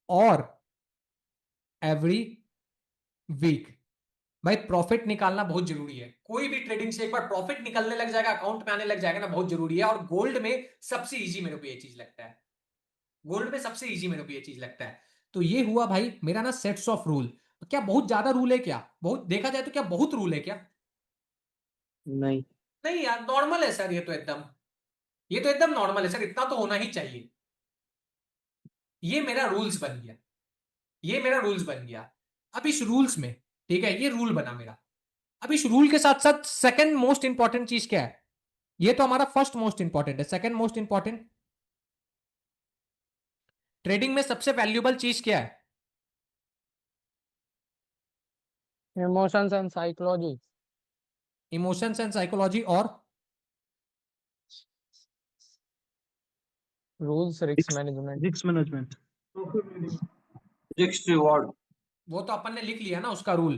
और एवरी वीक। भाई प्रॉफिट निकालना बहुत जरूरी है। कोई भी ट्रेडिंग से एक बार प्रॉफिट निकलने लग जाएगा, अकाउंट में आने लग जाएगा ना, बहुत जरूरी है। और गोल्ड में सबसे इजी मेरे को ये चीज लगता है, गोल्ड में सबसे इजी मेरे को ये चीज लगता है। तो ये हुआ भाई मेरा ना सेट्स ऑफ रूल। क्या बहुत ज्यादा रूल है क्या? बहुत देखा जाए तो क्या बहुत रूल है क्या? नहीं। नहीं यार, नॉर्मल है सर, ये तो एकदम नॉर्मल है सर, इतना तो होना ही चाहिए। ये मेरा रूल्स बन गया, ये मेरा रूल्स बन गया। अब इस रूल्स में, ठीक है, ये रूल बना मेरा। अब इस रूल के साथ साथ सेकंड मोस्ट इंपॉर्टेंट चीज क्या है? ये तो हमारा फर्स्ट मोस्ट इंपॉर्टेंट है, सेकंड मोस्ट इंपॉर्टेंट, ट्रेडिंग में सबसे वैल्यूएबल चीज क्या है? Emotions and psychology. Emotions and psychology और rules, risk management. Risk management. Next reward. वो तो अपन ने लिख लिया ना उसका रूल।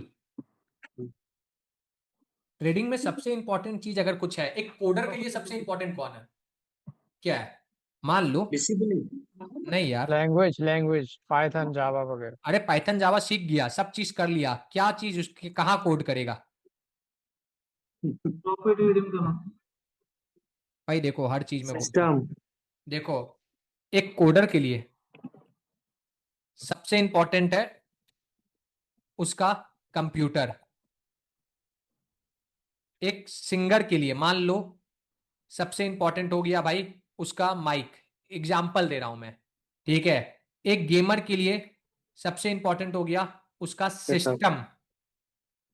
ट्रेडिंग में सबसे इंपॉर्टेंट चीज अगर कुछ है, एक कोडर के लिए सबसे इंपॉर्टेंट कौन है? क्या है? मान लो, Discipline. नहीं यार, लैंग्वेज पाइथन जावा वगैरह। अरे पाइथन जावा सीख गया, सब चीज कर लिया, क्या चीज उसके कहाँ कोड करेगा? प्रॉफिट रीडिंग करना। भाई देखो हर चीज में बोलता हूँ, सिस्टम। देखो एक कोडर के लिए सबसे इंपॉर्टेंट है उसका कंप्यूटर। एक सिंगर के लिए मान लो सबसे इंपॉर्टेंट हो गया भाई उसका माइक। एग्जाम्पल दे रहा हूं मैं, ठीक है। एक गेमर के लिए सबसे इंपॉर्टेंट हो गया उसका सिस्टम।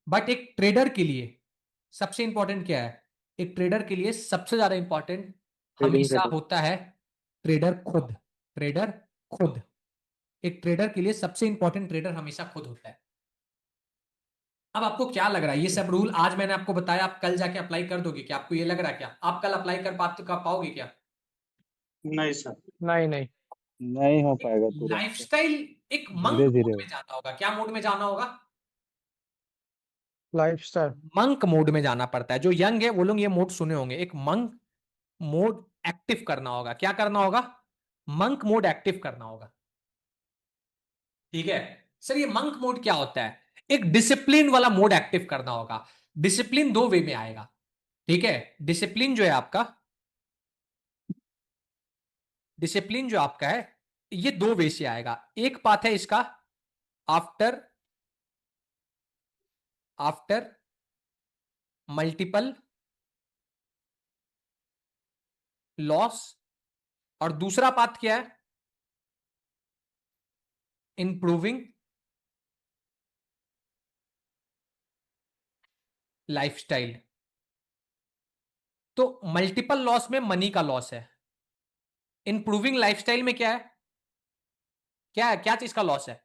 बट एक ट्रेडर के लिए सबसे इंपॉर्टेंट क्या है? एक ट्रेडर के लिए सबसे ज्यादा इंपॉर्टेंट ट्रेडिंग हमेशा सेटअप। होता है ट्रेडर खुद। ट्रेडर खुद, एक ट्रेडर के लिए सबसे इंपॉर्टेंट ट्रेडर हमेशा खुद होता है। अब आपको क्या लग रहा है, ये सब रूल आज मैंने आपको बताया, आप कल जाके अप्लाई कर दोगे क्या? आपको ये लग रहा है क्या आप कल अप्लाई कर पाओगे क्या? नहीं सर। नहीं नहीं। नहीं हो पाएगा तुरंत से, लाइफस्टाइल एक मंक धीरे मोड धीरे। में जाना होगा। क्या मोड में जाना होगा? लाइफस्टाइल। मंक मोड में जाना पड़ता है। जो यंग है वो लोग ये मोड सुने होंगे, एक मंक मोड एक्टिव करना होगा। क्या करना होगा? मंक मोड एक्टिव करना होगा, ठीक है। सर ये मंक मोड क्या होता है? एक डिसिप्लिन वाला मोड एक्टिव करना होगा। डिसिप्लिन दो वे में आएगा, ठीक है। डिसिप्लिन जो है आपका, डिसिप्लिन जो आपका है ये दो वे से आएगा। एक बात है इसका आफ्टर आफ्टर मल्टीपल लॉस, और दूसरा बात क्या है? Improving lifestyle. तो मल्टीपल लॉस में मनी का लॉस है, इंप्रूविंग लाइफस्टाइल में क्या है? क्या है, क्या चीज का लॉस है?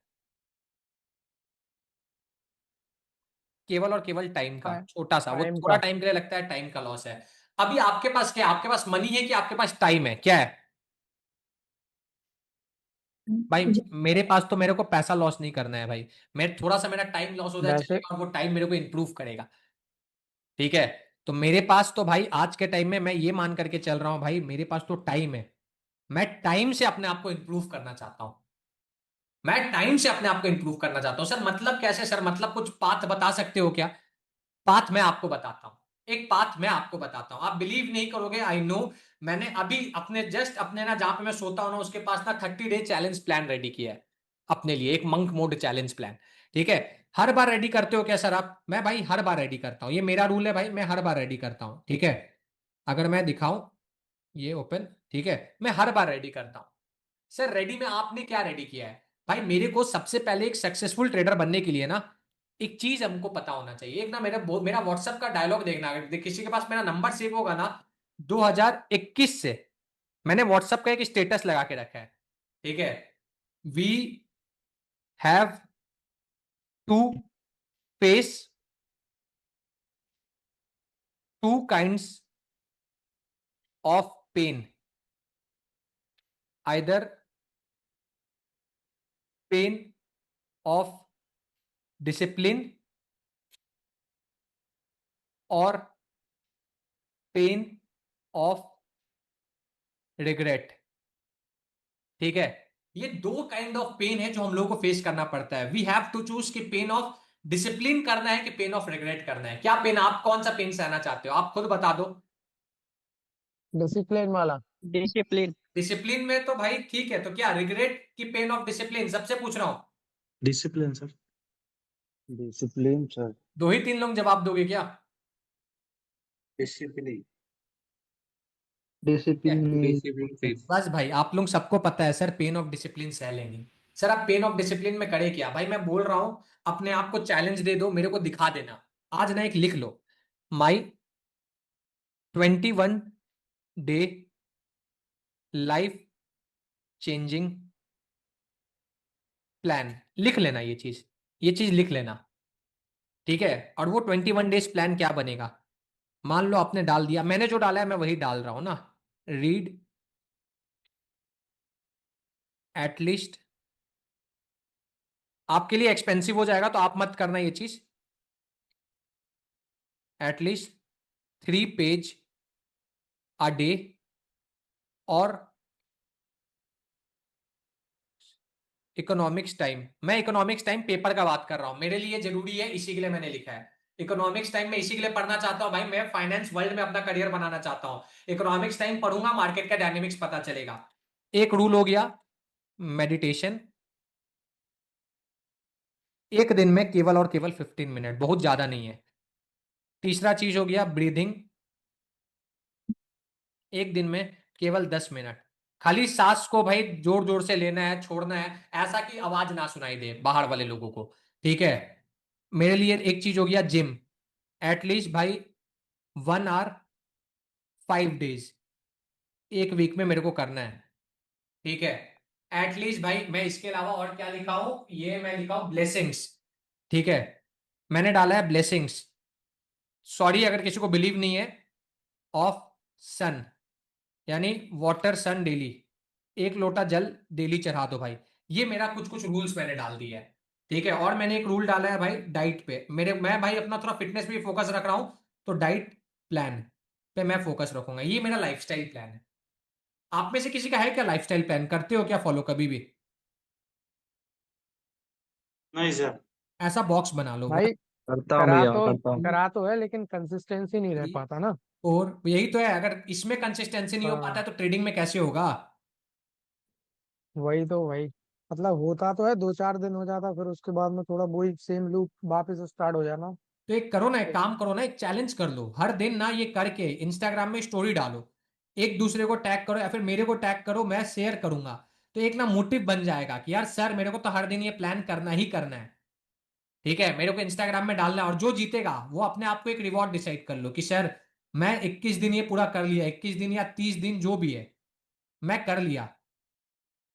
केवल और केवल टाइम का, छोटा सा, वो टाइम थोड़ा का। टाइम के लिए लगता है, टाइम का लॉस है। अभी आपके पास क्या है? आपके पास मनी है कि आपके पास टाइम है? क्या है भाई? मुझे मेरे पास तो मेरे को पैसा लॉस नहीं करना है भाई, मैं थोड़ा सा मेरा टाइम लॉस हो जाए वैसे चलेगा, और वो टाइम मेरे को इंप्रूव करेगा, ठीक है। तो मेरे पास तो भाई आज के टाइम में मैं ये मान करके चल रहा हूं भाई, मेरे पास तो टाइम है, मैं टाइम से अपने आप को इंप्रूव करना चाहता हूं। मैं टाइम से अपने आप को इंप्रूव करना चाहता हूं। सर मतलब कैसे सर? मतलब कुछ पाथ बता सकते हो क्या? पाथ मैं आपको बताता हूं, एक पाथ मैं आपको बताता हूं, आप बिलीव नहीं करोगे, आई नो। मैंने अभी अपने जस्ट अपने ना जहां पे मैं सोता हूं ना उसके पास ना 30 डे चैलेंज प्लान रेडी किया है अपने लिए, एक मंक मोड चैलेंज प्लान, ठीक है। हर बार रेडी करते हो क्या सर आप? मैं भाई हर बार रेडी करता हूं, ये मेरा रूल है भाई, मैं हर बार रेडी करता हूं, ठीक है। अगर मैं दिखाऊं ये ओपन, ठीक है, मैं हर बार रेडी करता हूं। सर रेडी में आपने क्या रेडी किया है? भाई मेरे को सबसे पहले एक सक्सेसफुल ट्रेडर बनने के लिए ना एक चीज हमको पता होना चाहिए। एक ना मेरा व्हाट्सएप का डायलॉग देखना, अगर किसी के पास मेरा नंबर सेव होगा ना 2021 से, मैंने व्हाट्सएप का एक स्टेटस लगा के रखा है, ठीक है। We have to face two kinds of pain, either pain of discipline और पेन ऑफ रिग्रेट, ठीक है। ये दो काइंड ऑफ पेन है जो हम लोगों को फेस करना पड़ता है। वी हैव टू चूज कि पेन ऑफ डिसिप्लिन करना है कि पेन ऑफ रिग्रेट करना है। क्या पेन, आप कौन सा पेन सहना चाहते हो, आप खुद बता दो। डिसिप्लिन वाला। डिसिप्लिन। डिसिप्लिन में तो भाई ठीक है, तो क्या रिग्रेट की पेन ऑफ डिसिप्लिन, सबसे पूछ रहा हूं। Discipline sir. Discipline sir. 2 ही 3 लोग जवाब दोगे क्या? डिसिप्लिन। डिसिप्लिन। बस भाई, आप लोग सबको पता है सर, पेन ऑफ डिसिप्लिन सह लेंगे। सर आप पेन ऑफ डिसिप्लिन में करे क्या? भाई मैं बोल रहा हूं, अपने आप को चैलेंज दे दो, मेरे को दिखा देना। आज ना एक लिख लो, माई 21 डे लाइफ चेंजिंग प्लान। लिख लेना ये चीज लिख लेना, ठीक है। और वो 21 डेज प्लान क्या बनेगा, मान लो आपने डाल दिया, मैंने जो डाला है मैं वही डाल रहा हूं ना। रीड एटलीस्ट, आपके लिए एक्सपेंसिव हो जाएगा तो आप मत करना ये चीज। एटलीस्ट 3 पेज अ डे, और इकोनॉमिक्स टाइम। मैं इकोनॉमिक्स टाइम पेपर का बात कर रहा हूं, मेरे लिए जरूरी है, इसी के लिए मैंने लिखा है। इकोनॉमिक्स टाइम में इसी के लिए पढ़ना चाहता हूं भाई, मैं फाइनेंस वर्ल्ड में अपना करियर बनाना चाहता हूं। इकोनॉमिक्स टाइम पढ़ूंगा, मार्केट का डायनेमिक्स पता चलेगा। एक रूल हो गया, मेडिटेशन, एक दिन में केवल और केवल 15 मिनट, बहुत ज्यादा नहीं है। तीसरा चीज हो गया ब्रीदिंग, एक दिन में केवल 10 मिनट। खाली सांस को भाई जोर जोर से लेना है, छोड़ना है, ऐसा कि आवाज ना सुनाई दे बाहर वाले लोगों को, ठीक है। मेरे लिए एक चीज हो गया जिम, एटलीस्ट भाई 1 आवर 5 डेज, एक वीक में मेरे को करना है, ठीक है। एटलीस्ट भाई, मैं इसके अलावा और क्या लिखा हूं, ये मैं लिखा हूं ब्लेसिंग्स, ठीक है। मैंने डाला है ब्लेसिंग्स, सॉरी अगर किसी को बिलीव नहीं है, ऑफ सन, यानी वाटर सन डेली, 1 लोटा जल डेली चढ़ा दो भाई। ये मेरा कुछ कुछ रूल्स मैंने डाल दिए है, ठीक है। और मैंने एक रूल डाला है भाई डाइट पे, मैं भाई अपना थोड़ा फिटनेस पे फोकस रख रहा हूं, तो डाइट प्लान पे मैं फोकस रखूंगा। ये मेरा लाइफस्टाइल प्लान है। आप में से किसी का है क्या लाइफस्टाइल प्लान, करते हो क्या फॉलो कभी भी? नहीं सर। ऐसा बॉक्स बना लो भाई करता हूँ भैया, करता हूँ। करा तो है लेकिन कंसिस्टेंसी नहीं रह पाता ना। और यही तो है, अगर इसमें कंसिस्टेंसी नहीं हो पाता हाँ, है तो ट्रेडिंग में कैसे होगा? वही तो वही, मतलब होता तो है, 2 4 दिन हो जाता, फिर उसके बाद में थोड़ा वही सेम लूप वापस स्टार्ट हो जाना। तो एक करो ना, एक काम करो ना, एक चैलेंज कर लो, हर दिन ना ये करके इंस्टाग्राम में स्टोरी डालो, एक दूसरे को टैग करो या फिर मेरे को टैग करो, मैं शेयर करूंगा। तो एक ना मोटिव बन जाएगा कि यार सर मेरे को तो हर दिन ये प्लान करना ही करना है, ठीक है। मेरे को इंस्टाग्राम में डालना है, और जो जीतेगा वो अपने आप को एक रिवॉर्ड डिसाइड कर लो कि सर मैं 21 दिन ये पूरा कर लिया, 21 दिन या 30 दिन जो भी है मैं कर लिया,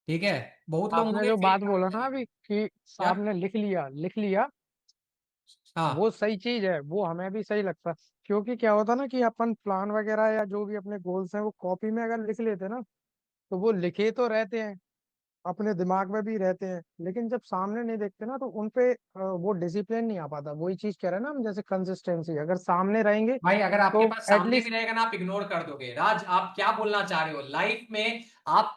ठीक है। बहुत लोग आपने होंगे जो फेल बात बोला करते ना हैं। अभी कि क्या? आपने लिख लिया, वो हाँ सही चीज है, वो हमें भी सही लगता है। क्योंकि क्या होता ना कि अपन प्लान वगैरह या जो भी अपने गोल्स हैं वो कॉपी में अगर लिख लेते ना, तो वो लिखे तो रहते हैं, अपने दिमाग में भी रहते हैं, लेकिन जब सामने नहीं देखते ना तो उनपे वो डिसिप्लिन नहीं आ पाता। वही चीज कह रहे हैं ना हम, जैसे कंसिस्टेंसी अगर सामने रहेंगे भाई, अगर आपके तो पास सामने भी एटलीस्ट। रहेगा ना, आप इग्नोर कर दोगे। राज, आप क्या बोलना चाह रहे हो, लाइफ में आप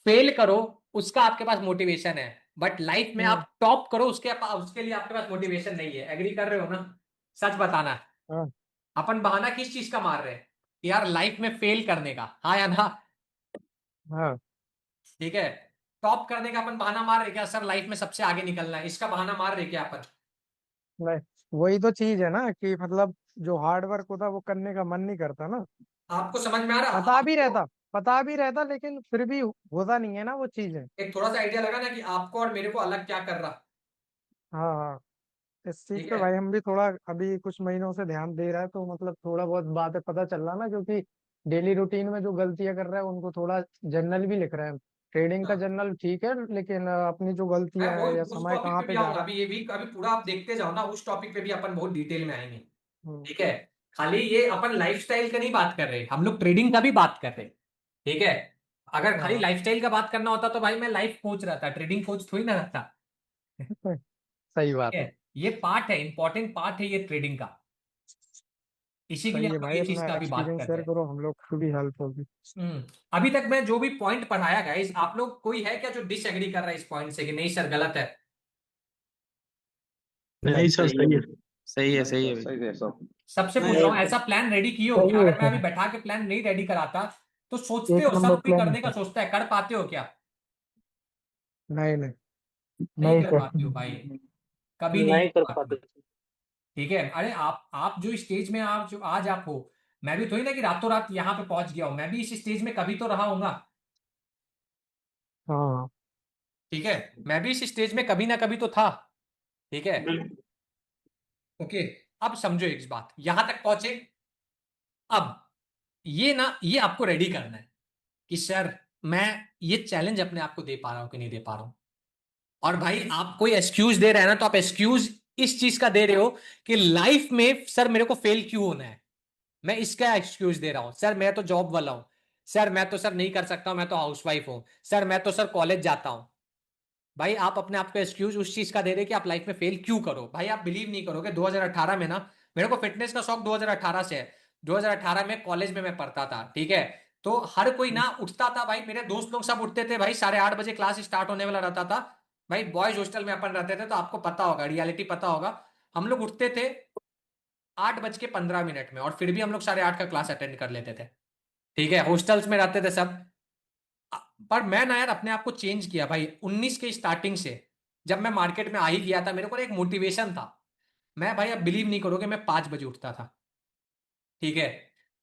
फेल करो उसका आपके पास मोटिवेशन है, बट लाइफ में हम्म। आप टॉप करो उसके लिए आपके पास मोटिवेशन नहीं है। एग्री कर रहे हो ना? सच बताना, हाँ। अपन बहाना किस चीज का मार रहे हैं कि यार लाइफ में फेल करने का, हाँ या ना? हाँ। ठीक है, टॉप करने का अपन बहाना मार रहे क्या, सर लाइफ में सबसे आगे निकलना है, इसका बहाना मार रहे क्या अपन? नहीं, वही तो चीज है ना कि मतलब जो हार्ड वर्क होता है वो करने का मन नहीं करता ना। आपको समझ में आ रहा पता भी आपको? रहता पता भी रहता लेकिन फिर भी होता नहीं है ना वो चीजें। एक थोड़ा सा आइडिया लगा ना कि आपको और मेरे को अलग क्या कर रहा? हाँ हाँ। इस चीज ठीक पे है। भाई हम भी थोड़ा अभी कुछ महीनों से ध्यान दे रहा है, तो मतलब थोड़ा बहुत बातें पता चल रहा ना, क्योंकि डेली रूटीन में जो गलतियां कर रहा है उनको थोड़ा जर्नल भी लिख रहे हैं। ट्रेडिंग का हाँ, जर्नल ठीक है, लेकिन अपनी जो मैं गलतियां वो हैं या उस समय टॉपिक कहाँ पे भी पे जा आऊंगा रहा है। अभी, ये वीक अभी पूरा आप देखते जाओ ना, उस टॉपिक पे भी अपन बहुत डिटेल में आएंगे, हम्म। ठीक है। खाली ये अपन लाइफस्टाइल का नहीं बात कर रहे, हम लोग ट्रेडिंग का भी बात कर रहे, ठीक है। अगर खाली हाँ। लाइफस्टाइल का बात करना होता तो भाई मैं लाइफ कोच रहता, ट्रेडिंग कोच थोड़ी ना रहता, सही ठीक बात है। है। ये पार्ट है, इंपॉर्टेंट पार्ट है ये ट्रेडिंग का, इसी के लिए सही हम है लोग भाई, ये चीज अपना का भी बात एक्सपीरियंस कर रहे शेयर हैं। करो, हम लोग को भी हेल्प होगी। अभी तक मैं जो भी पॉइंट पढ़ाया गाइस, आप लोग कोई है क्या जो डिसएग्री कर रहा है इस पॉइंट से कि नहीं सर गलत है? नहीं सर, सही है सही है। सही है सही है भाई। सही है सब। सबसे नहीं पूछ रहा हूँ, सर, ऐसा प्लान रेडी किए हो क्या? सही है अगर मैं अभी सर, बैठा के प्लान नहीं रेडी कराता तो सोचते एक हो, नंबर सब कोई प्लान है करने का सर। सोचता है, कर पाते हो क्या? नहीं नहीं, नहीं नहीं कर सर। पाते हो भाई, कभी नहीं नहीं कर होगा तुम्हें। पाते। ठीक है, अरे आप जो स्टेज में आप जो आज आप हो, मैं भी थोड़ी ना कि रातों रात यहाँ पे पहुंच गया हूँ, मैं भी इस स्टेज में कभी तो रहा हूँगा। हाँ ठीक है, मैं भी इस स्टेज में कभी ना कभी तो था। ठीक है, बिल्कुल। ओके। अब समझो एक बात, यहां तक पहुंचे। अब ये आपको रेडी करना है कि सर मैं ये चैलेंज अपने आप को दे पा रहा हूं कि नहीं दे पा रहा हूं। और भाई आप कोई एक्सक्यूज दे रहे हैं ना, तो आप एक्सक्यूज इस चीज का दे रहे हो कि लाइफ में सर मेरे को फेल क्यों होना है। मैं इसका एक्सक्यूज दे रहा हूं, सर मैं तो जॉब वाला हूं, सर मैं तो सर नहीं कर सकता हूं, मैं तो हाउसवाइफ हूं, सर मैं तो सर कॉलेज जाता हूं। भाई आप अपने आप को एक्सक्यूज उस चीज का दे रहे कि आप लाइफ में फेल क्यों करो। भाई आप बिलीव नहीं करोगे, 2018 में ना, मेरे को फिटनेस का शौक 2018 से है। 2018 में कॉलेज में मैं पढ़ता था, ठीक है। तो हर कोई ना उठता था भाई, मेरे दोस्त लोग सब उठते थे भाई, 8:30 बजे क्लास स्टार्ट होने वाला रहता था। भाई बॉयज हॉस्टल में अपन रहते थे, तो आपको पता होगा, रियलिटी पता होगा। हम लोग उठते थे 8:15 में, और फिर भी हम लोग 8:30 का क्लास अटेंड कर लेते थे। ठीक है, हॉस्टल्स में रहते थे सब। पर मैं ना यार अपने आप को चेंज किया भाई 19 के स्टार्टिंग से। जब मैं मार्केट में आ ही गया था, मेरे को ना एक मोटिवेशन था। मैं भाई अब बिलीव नहीं करोगे, मैं 5 बजे उठता था। ठीक है,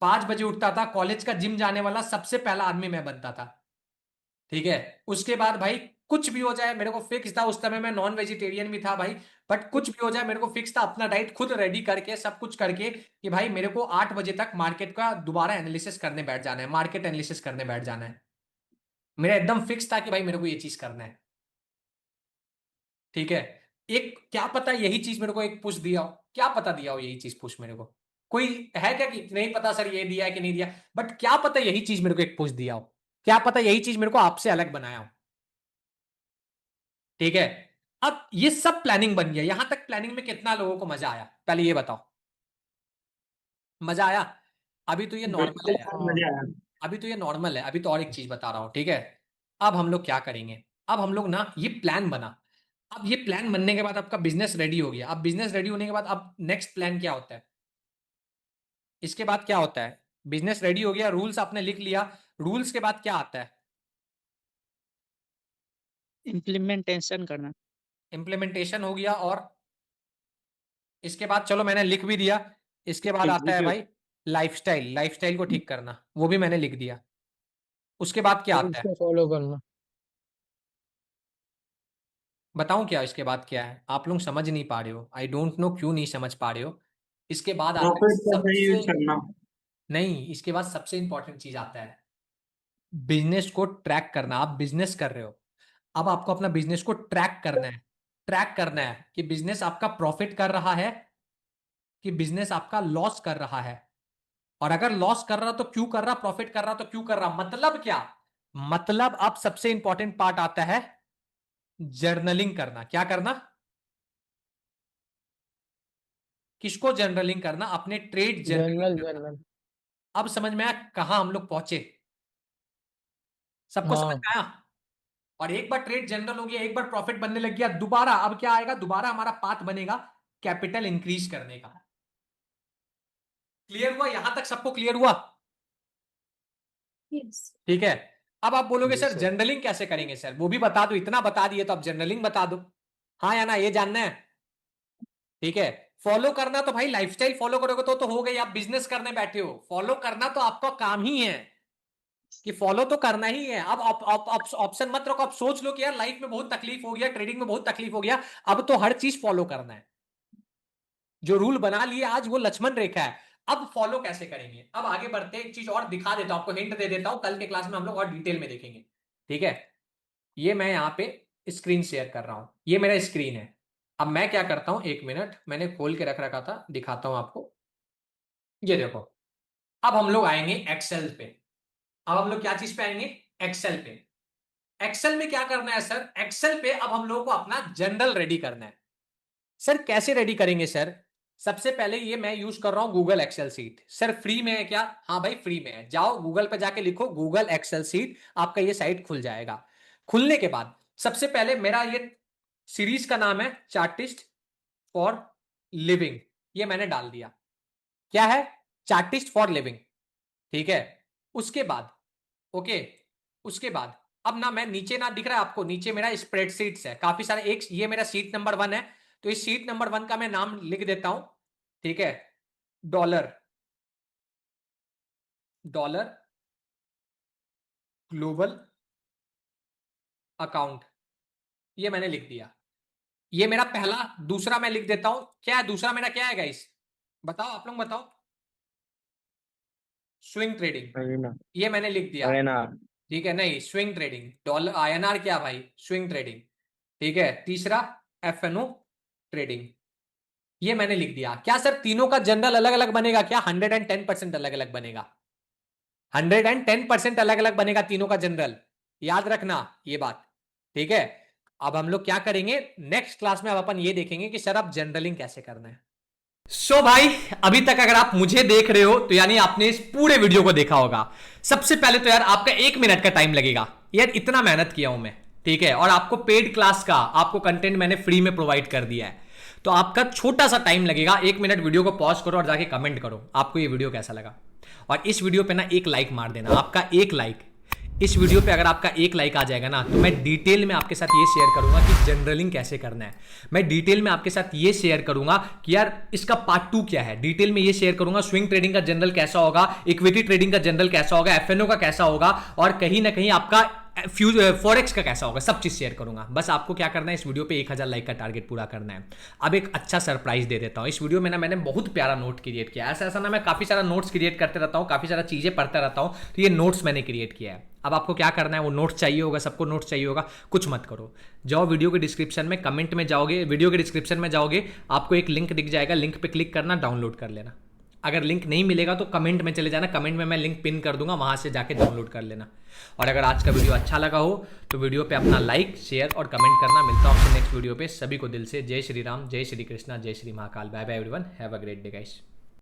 5 बजे उठता था, कॉलेज का जिम जाने वाला सबसे पहला आदमी मैं बनता था। ठीक है, उसके बाद भाई कुछ भी हो जाए, मेरे को फिक्स था, उस समय मैं नॉन वेजिटेरियन भी था भाई। बट कुछ भी हो जाए, मेरे को फिक्स था अपना डाइट खुद रेडी करके, सब कुछ करके, कि भाई मेरे को 8 बजे तक मार्केट का दोबारा एनालिसिस करने बैठ जाना है, मार्केट एनालिसिस करने बैठ जाना है। मेरा एकदम फिक्स था कि भाई मेरे को ये चीज करना है। ठीक है, एक क्या पता यही चीज मेरे को एक पुश दिया हो, क्या पता दिया हो यही चीज पुश मेरे को। कोई है क्या कि नहीं पता सर ये दिया है कि नहीं दिया, बट क्या पता यही चीज मेरे को एक पुश दिया हो। क्या पता यही चीज मेरे को आपसे अलग बनाया हो। ठीक है, अब ये सब प्लानिंग बन गया, यहां तक प्लानिंग में कितना लोगों को मजा आया, पहले ये बताओ। मजा आया? अभी तो ये नॉर्मल है बिल्कुल यार, सर, हाँ। मजा आया। अभी तो ये नॉर्मल है, अभी तो और एक चीज बता रहा हूं। ठीक है, अब हम लोग क्या करेंगे। अब हम लोग ना ये प्लान बना। अब ये प्लान बनने के बाद आपका बिजनेस रेडी हो गया। अब बिजनेस रेडी होने के बाद अब नेक्स्ट प्लान क्या होता है, इसके बाद क्या होता है। बिजनेस रेडी हो गया, रूल्स आपने लिख लिया, रूल्स के बाद क्या आता है? इम्प्लीमेंटेशन करना। इंप्लीमेंटेशन हो गया, और इसके बाद चलो मैंने लिख भी दिया। इसके बाद आता है एग्जीक्यूट। भाई लाइफस्टाइल, लाइफस्टाइल को ठीक करना, वो भी मैंने लिख दिया। उसके बाद क्या आता रूल्स है? को फॉलो करना। बताऊं क्या इसके बाद क्या है? आप लोग समझ नहीं पा रहे हो, आई डोंट नो क्यों नहीं समझ पा रहे हो। इसके बाद आता है प्रॉफिट का सही सबसे, यूज करना। नहीं इसके बाद सबसे इंपॉर्टेंट चीज आता है, बिजनेस को ट्रैक करना। आप बिजनेस कर रहे हो, अब आपको अपना बिजनेस को ट्रैक करना है। ट्रैक करना है कि बिजनेस आपका प्रॉफिट कर रहा है, कि बिजनेस आपका लॉस कर रहा है। और अगर लॉस कर रहा तो क्यों कर रहा, प्रॉफिट कर रहा तो क्यों कर रहा, मतलब क्या? मतलब अब सबसे इंपॉर्टेंट पार्ट आता है जर्नलिंग करना। क्या करना? किसको जर्नलिंग करना? अपने ट्रेड जर्नलिंग जनरल करना। जनरल। अब समझ में आया कहां हम लोग पहुंचे? सबको समझ हाँ। में आया? और एक बार ट्रेड जनरल हो गया, एक बार प्रॉफिट बनने लग गया, दोबारा अब क्या आएगा, दोबारा हमारा पाथ बनेगा कैपिटल इंक्रीज करने का। क्लियर हुआ? यहां तक सबको क्लियर हुआ? यस। ठीक है, अब आप बोलोगे जी सर सर। जर्नलिंग कैसे करेंगे सर, वो भी बता दो, इतना बता दिए तो अब जर्नलिंग बता दो। हाँ या ना, ये जानना है। ठीक है, फॉलो करना तो भाई लाइफस्टाइल फॉलो करोगे तो हो गई, आप बिजनेस करने बैठे हो, फॉलो करना तो आपका काम ही है कि फॉलो तो करना ही है। अब ऑप्शन मत रखो, अब सोच लो कि यार लाइफ में बहुत तकलीफ हो गया, ट्रेडिंग में बहुत तकलीफ हो गया, अब तो हर चीज फॉलो करना है। जो रूल बना लिए आज वो लक्ष्मण रेखा है, अब फॉलो कैसे करेंगे। अब आगे बढ़ते हैं, एक चीज और दिखा देता हूं आपको, हिंट दे देता हूं, कल के क्लास में हम लोग और डिटेल में देखेंगे। ठीक है, ये मैं यहाँ पे स्क्रीन शेयर कर रहा हूं, ये मेरा स्क्रीन है। अब मैं क्या करता हूं, एक मिनट, मैंने खोल के रख रखा था, दिखाता हूं आपको। ये देखो, अब हम लोग आएंगे एक्सेल पे। अब हम लोग क्या चीज पे आएंगे? एक्सेल पे। एक्सेल में क्या करना है सर, एक्सेल पे अब हम लोगों को अपना जर्नल रेडी करना है। सर कैसे रेडी करेंगे सर? सबसे पहले ये मैं यूज कर रहा हूं Google Excel sheet. Sir free में है क्या? हाँ भाई फ्री में है। जाओ गूगल पे जाके लिखो गूगल एक्सेल सीट, आपका ये साइट खुल जाएगा। खुलने के बाद सबसे पहले मेरा ये सीरीज का नाम है चार्टिस्ट फॉर लिविंग, ये मैंने डाल दिया। क्या है? Chartist for living. ठीक है, उसके बाद ओके, उसके बाद अब ना मैं नीचे ना दिख रहा है आपको, नीचे मेरा स्प्रेडशीट्स है काफी सारे। एक ये मेरा सीट नंबर 1 है, तो इस सीट नंबर 1 का मैं नाम लिख देता हूं। ठीक है, डॉलर ग्लोबल अकाउंट, ये मैंने लिख दिया। ये मेरा पहला। दूसरा मैं लिख देता हूं, क्या है दूसरा मेरा? क्या है गाइस बताओ, आप लोग बताओ। स्विंग ट्रेडिंग, ये मैंने लिख दिया। ठीक है, नहीं स्विंग ट्रेडिंग, डॉलर INR क्या भाई, स्विंग ट्रेडिंग। ठीक है, तीसरा FNO ट्रेडिंग, ये मैंने लिख दिया। क्या सर तीनों का जनरल अलग अलग बनेगा क्या? 110% अलग अलग बनेगा, 110% अलग अलग बनेगा तीनों का जनरल, याद रखना ये बात। ठीक है, अब हम लोग क्या करेंगे नेक्स्ट क्लास में, अब अपन ये देखेंगे कि सर आप जनरलिंग कैसे करना है। सो भाई अभी तक अगर आप मुझे देख रहे हो तो यानी आपने इस पूरे वीडियो को देखा होगा। सबसे पहले तो यार आपका 1 मिनट का टाइम लगेगा यार, इतना मेहनत किया हूं मैं। ठीक है, और आपको पेड क्लास का आपको कंटेंट मैंने फ्री में प्रोवाइड कर दिया है, तो आपका छोटा सा टाइम लगेगा। 1 मिनट वीडियो को पॉज करो और जाके कमेंट करो आपको ये वीडियो कैसा लगा, और इस वीडियो पे ना 1 लाइक मार देना। आपका 1 लाइक, इस वीडियो पे अगर आपका 1 लाइक आ जाएगा ना, तो मैं डिटेल में आपके साथ ये शेयर करूंगा कि जनरलिंग कैसे करना है। मैं डिटेल में आपके साथ ये शेयर करूंगा कि यार इसका पार्ट 2 क्या है, डिटेल में ये शेयर करूंगा। स्विंग ट्रेडिंग का जनरल कैसा होगा, इक्विटी ट्रेडिंग का जनरल कैसा होगा, FNO का कैसा होगा, और कहीं ना कहीं आपका फॉरेक्स का कैसा होगा, सब चीज शेयर करूंगा। बस आपको क्या करना है, इस वीडियो पे 1000 लाइक का टारगेट पूरा करना है। अब एक अच्छा सरप्राइज दे देता हूं। इस वीडियो में ना मैंने बहुत प्यारा नोट क्रिएट किया है। ऐसा ना मैं काफी सारा नोट्स क्रिएट करते रहता हूं, काफी सारा चीजें पढ़ता रहता हूं, तो ये नोट्स मैंने क्रिएट किया है। अब आपको क्या करना है, वो नोट्स चाहिए होगा, सबको नोट्स चाहिए होगा, कुछ मत करो, जाओ वीडियो के डिस्क्रिप्शन में कमेंट में जाओगे, वीडियो के डिस्क्रिप्शन में जाओगे, आपको एक लिंक दिख जाएगा, लिंक पे क्लिक करना, डाउनलोड कर लेना। अगर लिंक नहीं मिलेगा तो कमेंट में चले जाना, कमेंट में मैं लिंक पिन कर दूंगा, वहां से जाके डाउनलोड कर लेना। और अगर आज का वीडियो अच्छा लगा हो तो वीडियो पे अपना लाइक शेयर और कमेंट करना। मिलता हूं आपसे नेक्स्ट वीडियो पे। सभी को दिल से जय श्री राम, जय श्री कृष्णा, जय Shri Mahakal. Bye bye everyone, have a great day guys.